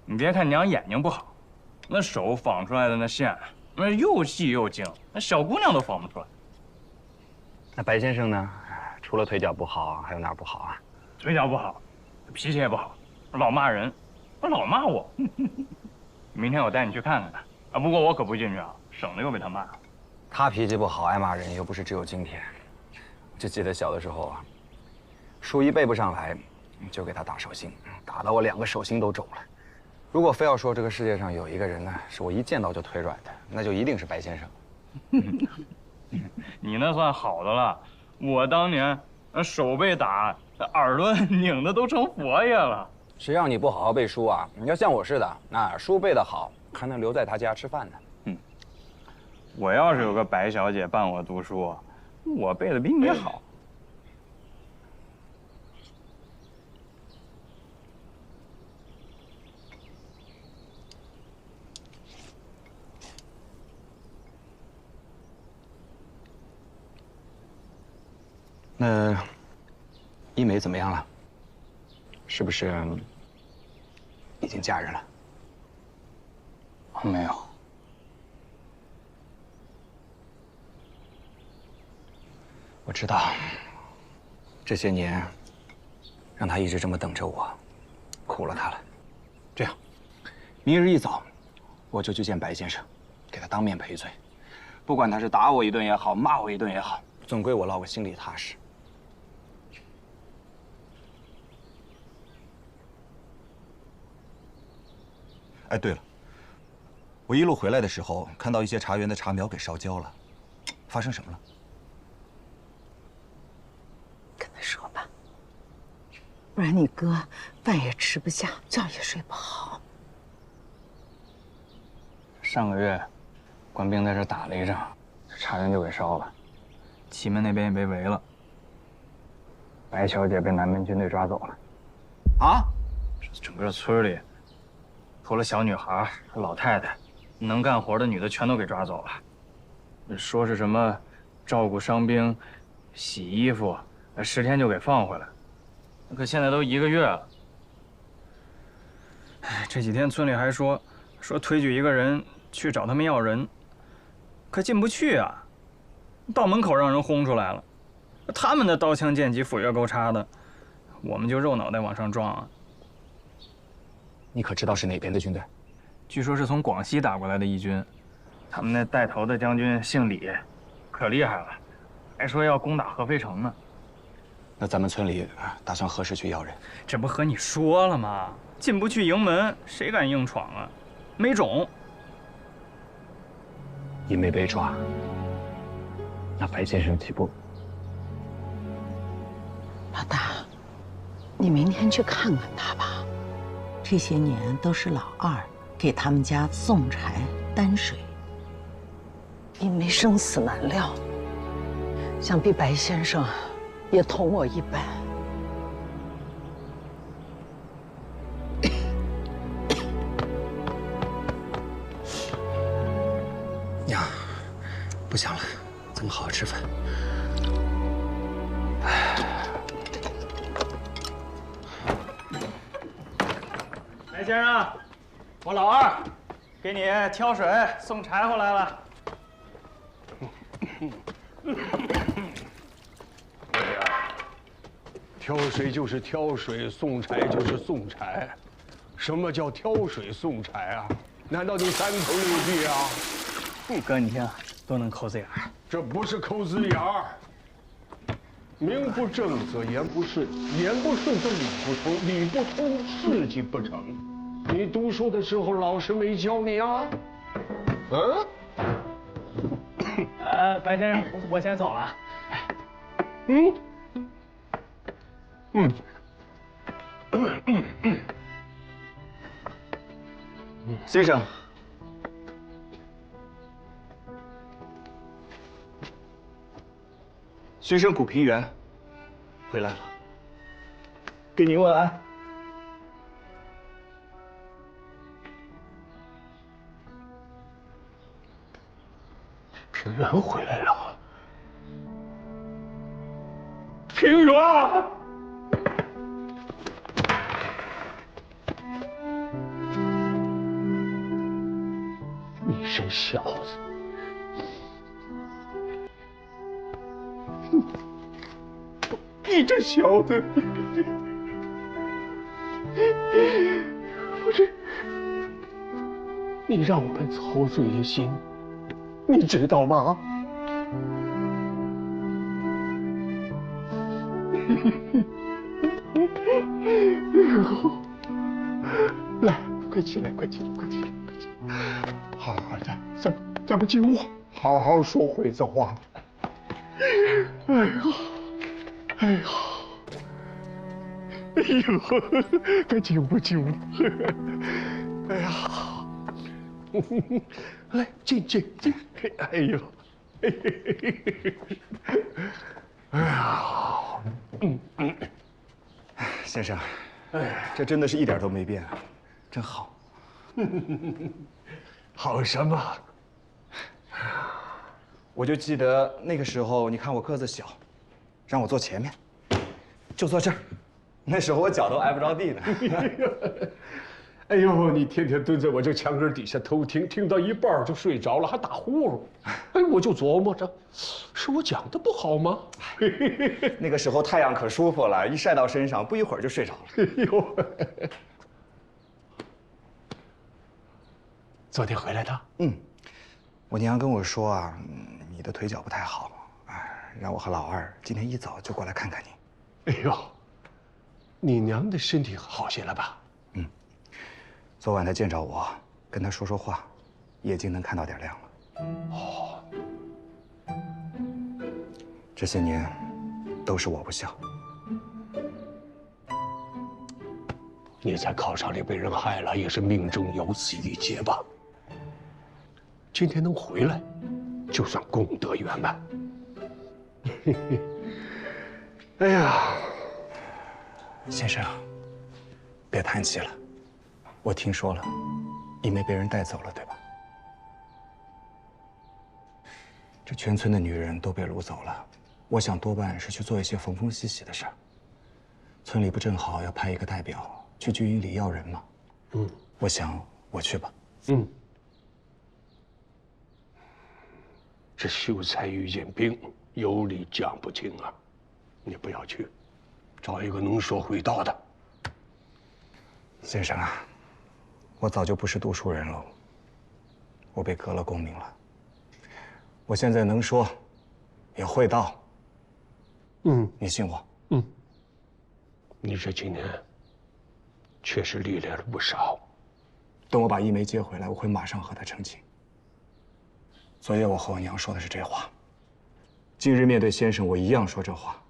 你别看娘眼睛不好，那手纺出来的那线，那又细又精，那小姑娘都纺不出来。那白先生呢？除了腿脚不好，还有哪儿不好啊？腿脚不好，脾气也不好，老骂人，老骂我。明天我带你去看看他啊！不过我可不进去啊，省得又被他骂。他脾气不好，爱骂人，又不是只有今天。就记得小的时候啊，书一背不上来，就给他打手心，打到我2个手心都肿了。如果非要说这个世界上有一个人呢，是我一见到就腿软的，那就一定是白先生。你那算好的了，我当年手被打，耳朵拧的都成佛爷了。谁让你不好好背书啊？你要像我似的，那书背得好，还能留在他家吃饭呢。我要是有个白小姐伴我读书，我背的比你好。那一梅怎么样了？是不是已经嫁人了？没有。我知道，这些年让她一直这么等着我，苦了她了。这样，明日一早我就去见白先生，给他当面赔罪。不管他是打我一顿也好，骂我一顿也好，总归我落个心里踏实。哎，对了，我一路回来的时候，看到一些茶园的茶苗给烧焦了，发生什么了？跟他说吧，不然你哥饭也吃不下，觉也睡不好。上个月，官兵在这打了一仗，这茶园就给烧了，祁门那边也被围了。白小姐被南门军队抓走了，啊？整个村里，除了小女孩、老太太，能干活的女的全都给抓走了。说是什么照顾伤兵、洗衣服，10天就给放回来。可现在都1个月了。哎，这几天村里还说推举一个人去找他们要人，可进不去啊。到门口让人轰出来了。他们的刀枪剑戟、斧钺钩叉的，我们就肉脑袋往上撞啊。你可知道是哪边的军队？据说是从广西打过来的义军，他们那带头的将军姓李，可厉害了，还说要攻打合肥城呢。那咱们村里打算何时去要人？这不和你说了吗？进不去营门，谁敢硬闯啊？没种。因没被抓，那白先生岂不？老大，你明天去看看他吧。这些年都是老二给他们家送柴担水，因为生死难料，想必白先生也同我一般。娘，不想了，咱们好好吃饭。白先生，我老二给你挑水送柴火来了。挑水就是挑水，送柴就是送柴。什么叫挑水送柴啊？难道你3头6臂啊？哥，你听，都能抠字眼儿。这不是抠字眼儿。名不正则言不顺，言不顺则理不通，理不通事情不成。你读书的时候老师没教你啊？白先生，我先走了。先生，学生古平原回来了，给您问安。平原回来了，平原。你这小子，你这小子，不是，你让我们操碎了心，你知道吗？来，快起来，快起来，快起来，快起来！好好的，咱们进屋，好好说会子话。哎呀，哎呀，哎呦，快进屋，进屋！哎呀，来，进！哎呦，哎呀，先生，这真的是一点都没变，真好。好什么？我就记得那个时候，你看我个子小，让我坐前面，就坐这儿。那时候我脚都挨不着地呢。哎呦，你天天蹲在我这墙根底下偷听，听到一半就睡着了，还打呼噜。哎，我就琢磨着，是我讲的不好吗？那个时候太阳可舒服了，一晒到身上，不一会儿就睡着了。哎呦，昨天回来的？我娘跟我说啊，你的腿脚不太好，让我和老二今天一早就过来看看你。哎呦，你娘的身体好些了吧？昨晚她见着我，跟她说说话，眼睛能看到点亮了。哦，这些年都是我不孝。你在考场里被人害了，也是命中有此一劫吧？今天能回来，就算功德圆满。哎呀，先生，别叹气了，我听说了，一梅被人带走了，对吧？这全村的女人都被掳走了，我想多半是去做一些缝缝隙隙的事儿。村里不正好要派一个代表去军营里要人吗？我想我去吧。这秀才遇见兵，有理讲不清啊！你不要去，找一个能说会道的。先生啊，我早就不是读书人了，我被革了功名了。我现在能说，也会道。你信我？你这几年确实历练了不少。等我把一梅接回来，我会马上和她成亲。昨夜我和我娘说的是这话，今日面对先生，我一样说这话。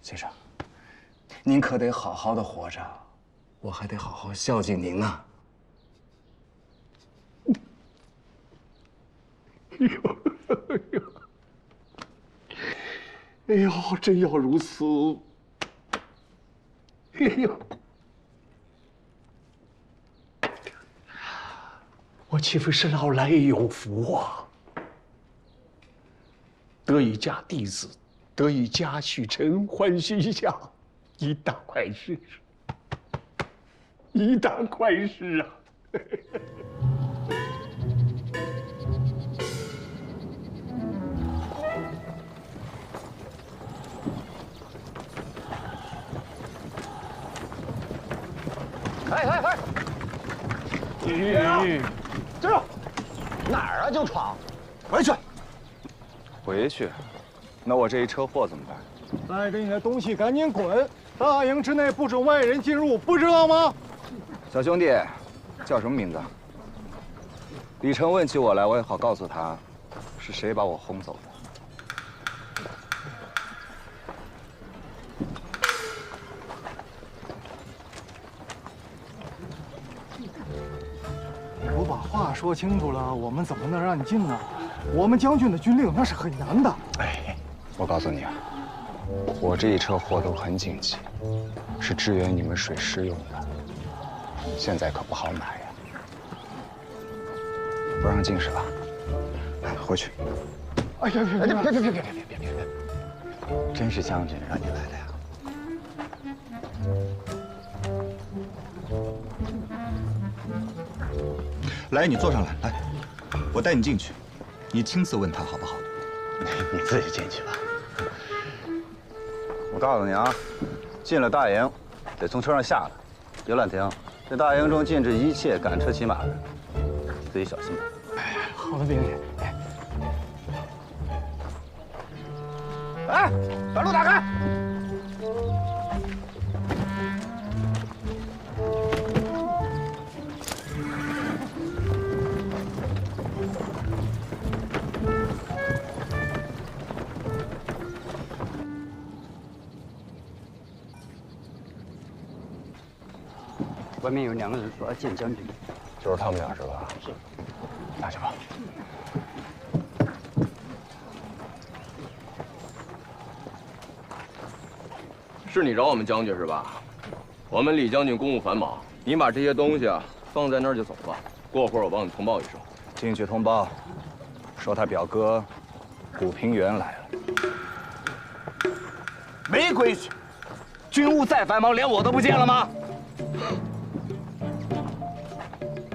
先生，您可得好好的活着，我还得好好孝敬您呢。哎呦，真要如此！哎呦，我岂非是老来有福啊？得以嫁弟子，得以嫁许臣，欢喜一下，一大快事，一大快事啊！哎！站住！哪儿啊？就闯！回去！回去？那我这一车货怎么办？带着你的东西赶紧滚！大营之内不准外人进入，不知道吗？小兄弟，叫什么名字？李成问起我来，我也好告诉他，是谁把我轰走的。我把话说清楚了，我们怎么能让你进呢？我们将军的军令那是很严的。哎，我告诉你啊，我这一车货都很紧急，是支援你们水师用的，现在可不好买呀。不让进是吧？回去。哎呀，别！真是将军让你来的呀。来，你坐上来，来，我带你进去，你亲自问他好不好？你自己进去吧。我告诉你啊，进了大营，得从车上下来，别乱停。这大营中禁止一切赶车骑马的，自己小心点。好的，兵爷。哎，把路打开！外面有2个人说要见将军，就是他们俩是吧？是。那去吧。是你找我们将军是吧？我们李将军公务繁忙，你把这些东西啊放在那儿就走吧。过会儿我帮你通报一声。进去通报，说他表哥古平原来了。没规矩，军务再繁忙，连我都不见了吗？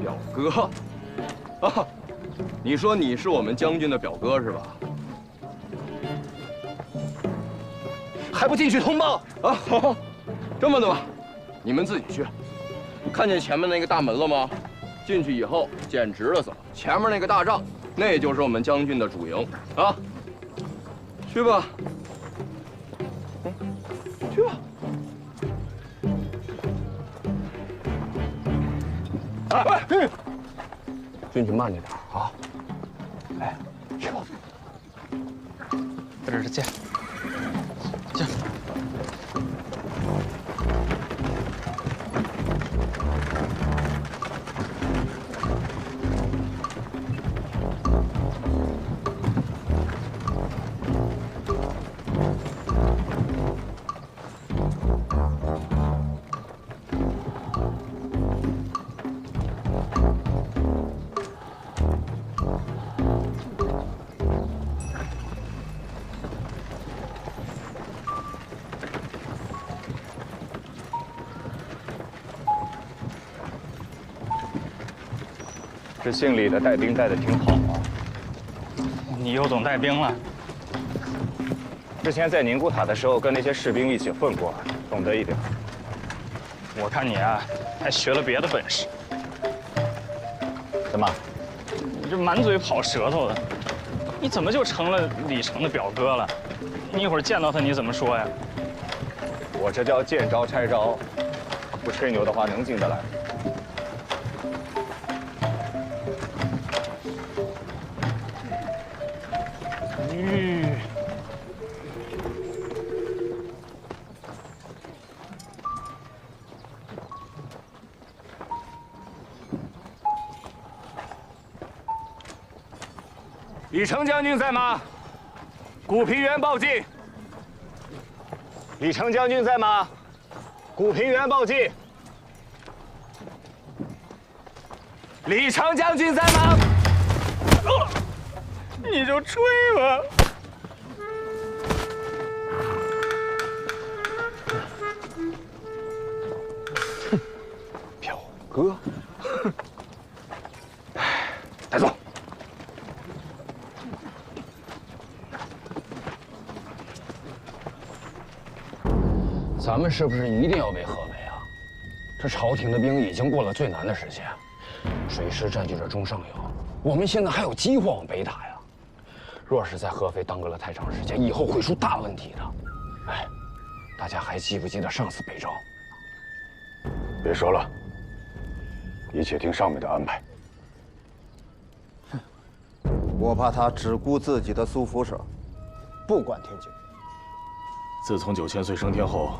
表哥，啊，你说你是我们将军的表哥是吧？还不进去通报啊？好，这么的吧，你们自己去。看见前面那个大门了吗？进去以后简直了走，前面那个大帐，那就是我们将军的主营啊。去吧，去吧。哎，进去慢着点啊！哎，去吧。在这儿见。见。是姓李的带兵带的挺好啊。你又懂带兵了？之前在宁古塔的时候，跟那些士兵一起混过，懂得一点。我看你啊，还学了别的本事。怎么？你这满嘴跑舌头的，你怎么就成了李成的表哥了？你一会儿见到他，你怎么说呀？我这叫见招拆招，不吹牛的话能进得来。李成将军在吗？古平原报进。李成将军在吗？古平原报进。李成将军在吗？你就吹吧。表哥，带走。咱们是不是一定要为河北啊？这朝廷的兵已经过了最难的时期，水师占据着中上游，我们现在还有机会往北打呀。若是在合肥耽搁了太长时间，以后会出大问题的。哎，大家还记不记得上次北召？别说了，一切听上面的安排。我怕他只顾自己的苏福社，不管天津。自从9000岁升天后，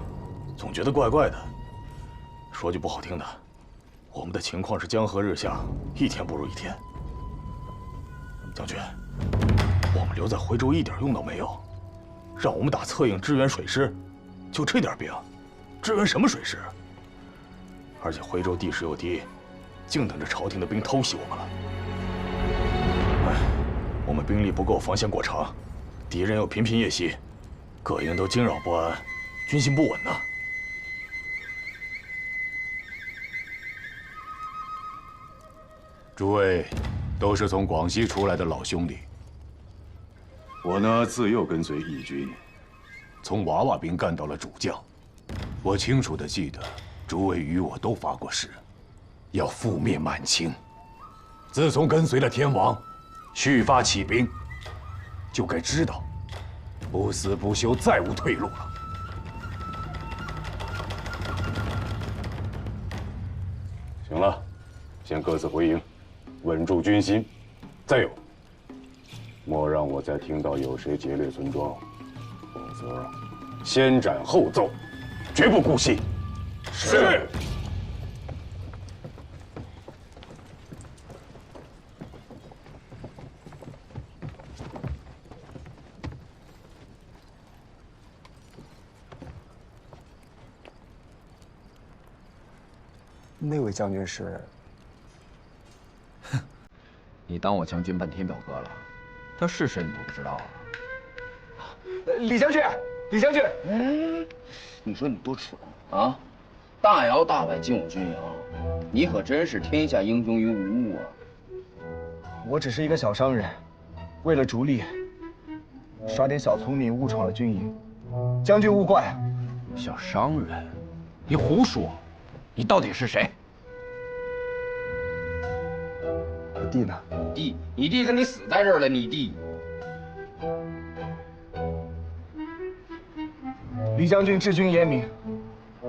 总觉得怪怪的。说句不好听的，我们的情况是江河日下，一天不如一天。将军，我们留在徽州一点用都没有，让我们打策应支援水师，就这点兵，支援什么水师？而且徽州地势又低，净等着朝廷的兵偷袭我们了。哎，我们兵力不够，防线过长，敌人又频频夜袭，各营都惊扰不安，军心不稳呐。诸位都是从广西出来的老兄弟，我呢自幼跟随义军，从娃娃兵干到了主将。我清楚地记得，诸位与我都发过誓，要覆灭满清。自从跟随了天王，续发起兵，就该知道，不死不休，再无退路了。行了，先各自回营。稳住军心，再有，莫让我再听到有谁劫掠村庄，否则先斩后奏，绝不姑息。是。那位将军是？你当我将军半天表哥了？他是谁你都不知道啊？李将军，李将军，你说你多蠢啊！大摇大摆进我军营，你可真是天下英雄于无物啊！我只是一个小商人，为了逐利，耍点小聪明，误闯了军营。将军勿怪。小商人，你胡说！你到底是谁？我弟呢？你弟跟你死在这儿了，你弟。李将军治军严明，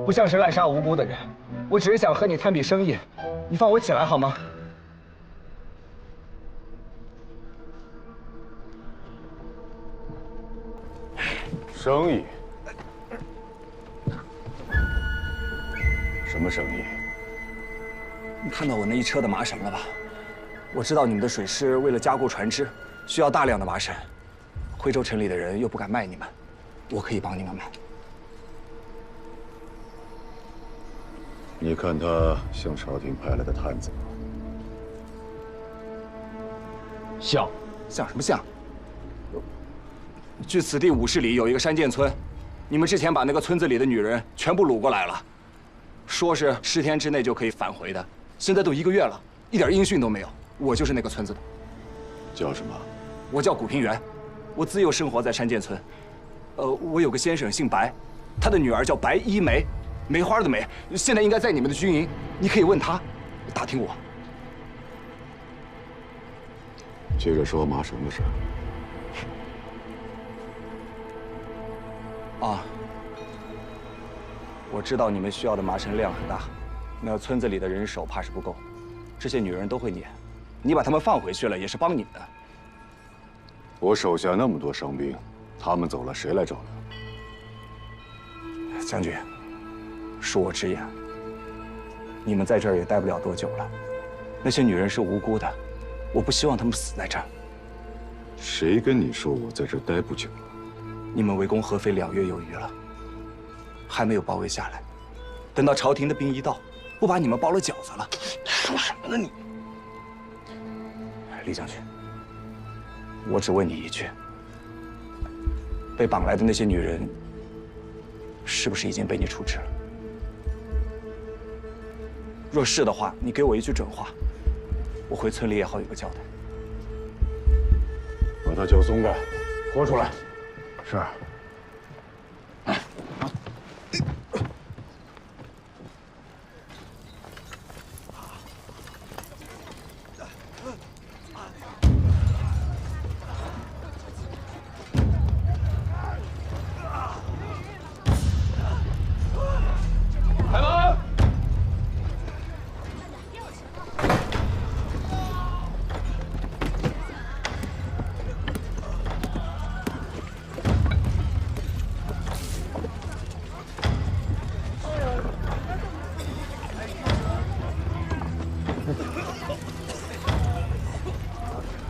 不像是滥杀无辜的人。我只是想和你谈笔生意，你放我起来好吗？生意？什么生意？你看到我那一车的麻绳了吧？我知道你们的水师为了加固船只，需要大量的麻绳。徽州城里的人又不敢卖你们，我可以帮你们买。你看他像朝廷派来的探子吗？像什么像？距此地50里有一个山涧村，你们之前把那个村子里的女人全部掳过来了，说是10天之内就可以返回的，现在都1个月了，一点音讯都没有。我就是那个村子的。叫什么？我叫古平原，我自幼生活在山涧村。我有个先生姓白，他的女儿叫白一梅，梅花的梅，现在应该在你们的军营，你可以问他，打听我。接着说麻绳的事。啊，我知道你们需要的麻绳量很大，那村子里的人手怕是不够，这些女人都会捻，你把她们放回去了也是帮你的。我手下那么多伤兵，他们走了，谁来照料？将军，恕我直言，你们在这儿也待不了多久了。那些女人是无辜的，我不希望她们死在这儿。谁跟你说我在这儿待不久了？你们围攻合肥2月有余了，还没有包围下来。等到朝廷的兵一到，不把你们包了饺子了。说什么呢你？李将军，我只问你一句：被绑来的那些女人，是不是已经被你处置了？若是的话，你给我一句准话，我回村里也好有个交代。把他叫松开，拖出来。是。开门！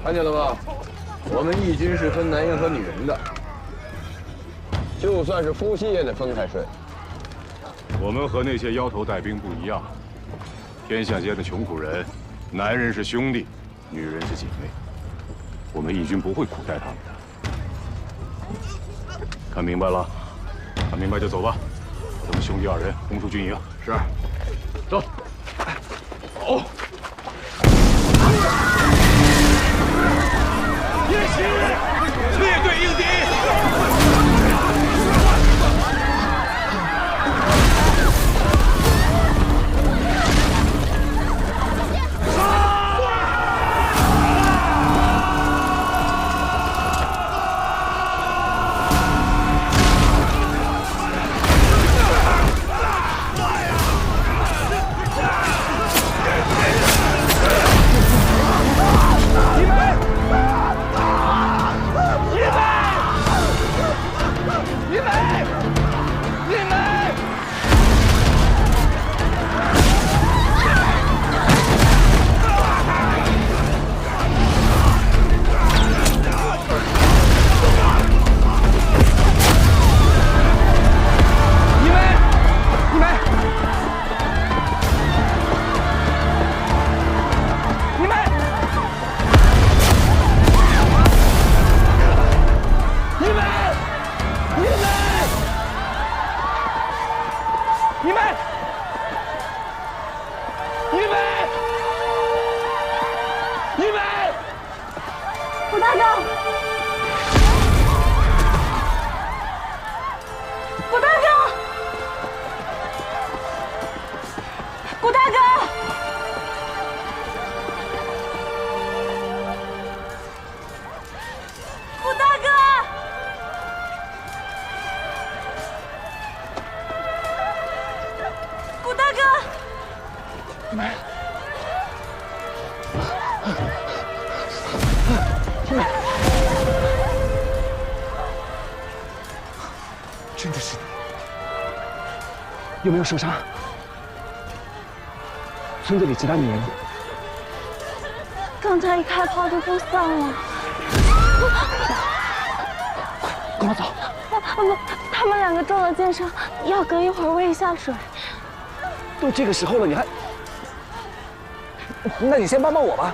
看见了吧？我们义军是分男人和女人的，就算是夫妻也得分开睡。我们和那些腰头带兵不一样，天下间的穷苦人，男人是兄弟，女人是姐妹，我们义军不会苦待他们的。看明白了？看明白就走吧，把他们兄弟2人轰出军营。是。走。走。夜袭，列队应敌。真的是你，有没有受伤？村子里其他女人，刚才一开炮就都散了。跟我走。他们2个中了箭伤，要隔一会儿喂一下水。都这个时候了，你还……那你先帮帮我吧。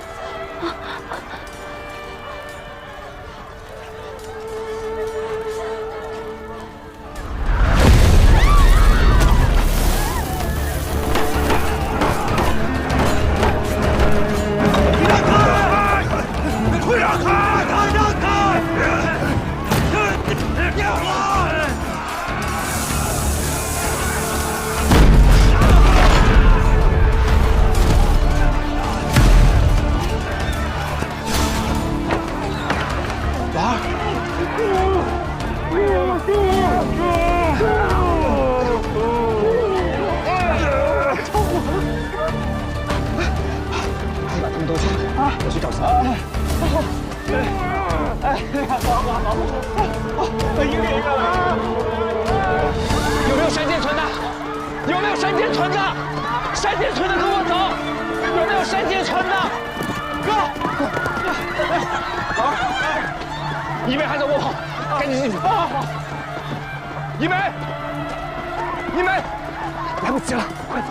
李大哥！们都说啊，我去找谁？一个一个来。有没有山涧村的？有没有山涧村的？山涧村的跟我走。有没有山涧村的？哥，好，一梅还在卧棚，赶紧进去。好。一梅，一梅，来不及了，快走。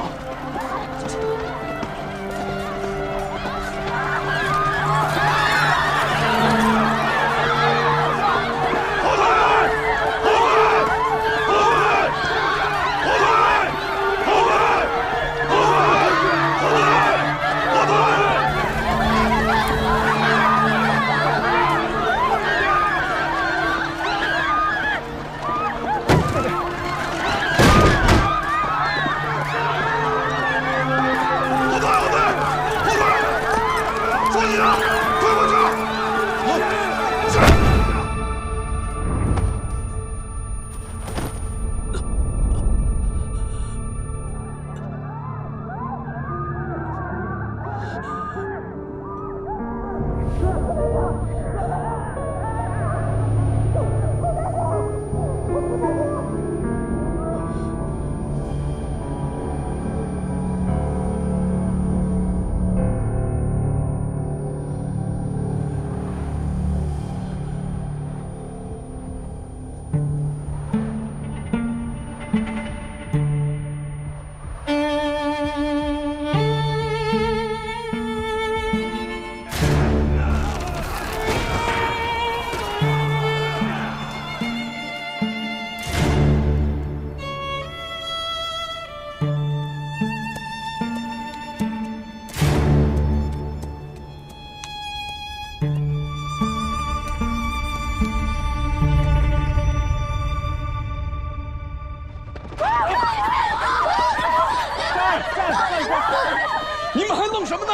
你们还弄什么呢？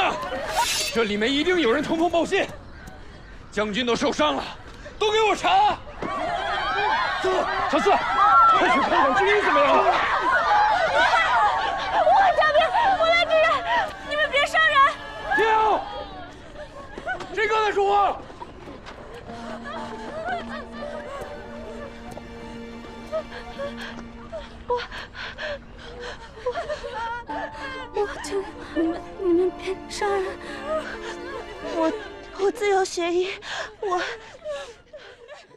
这里面一定有人通风报信，将军都受伤了，都给我查！走，小四，快去看看军医怎么样了？我江兵，我来支援，你们别伤人。停！谁刚才说话？我就你们别伤人。我自由协议，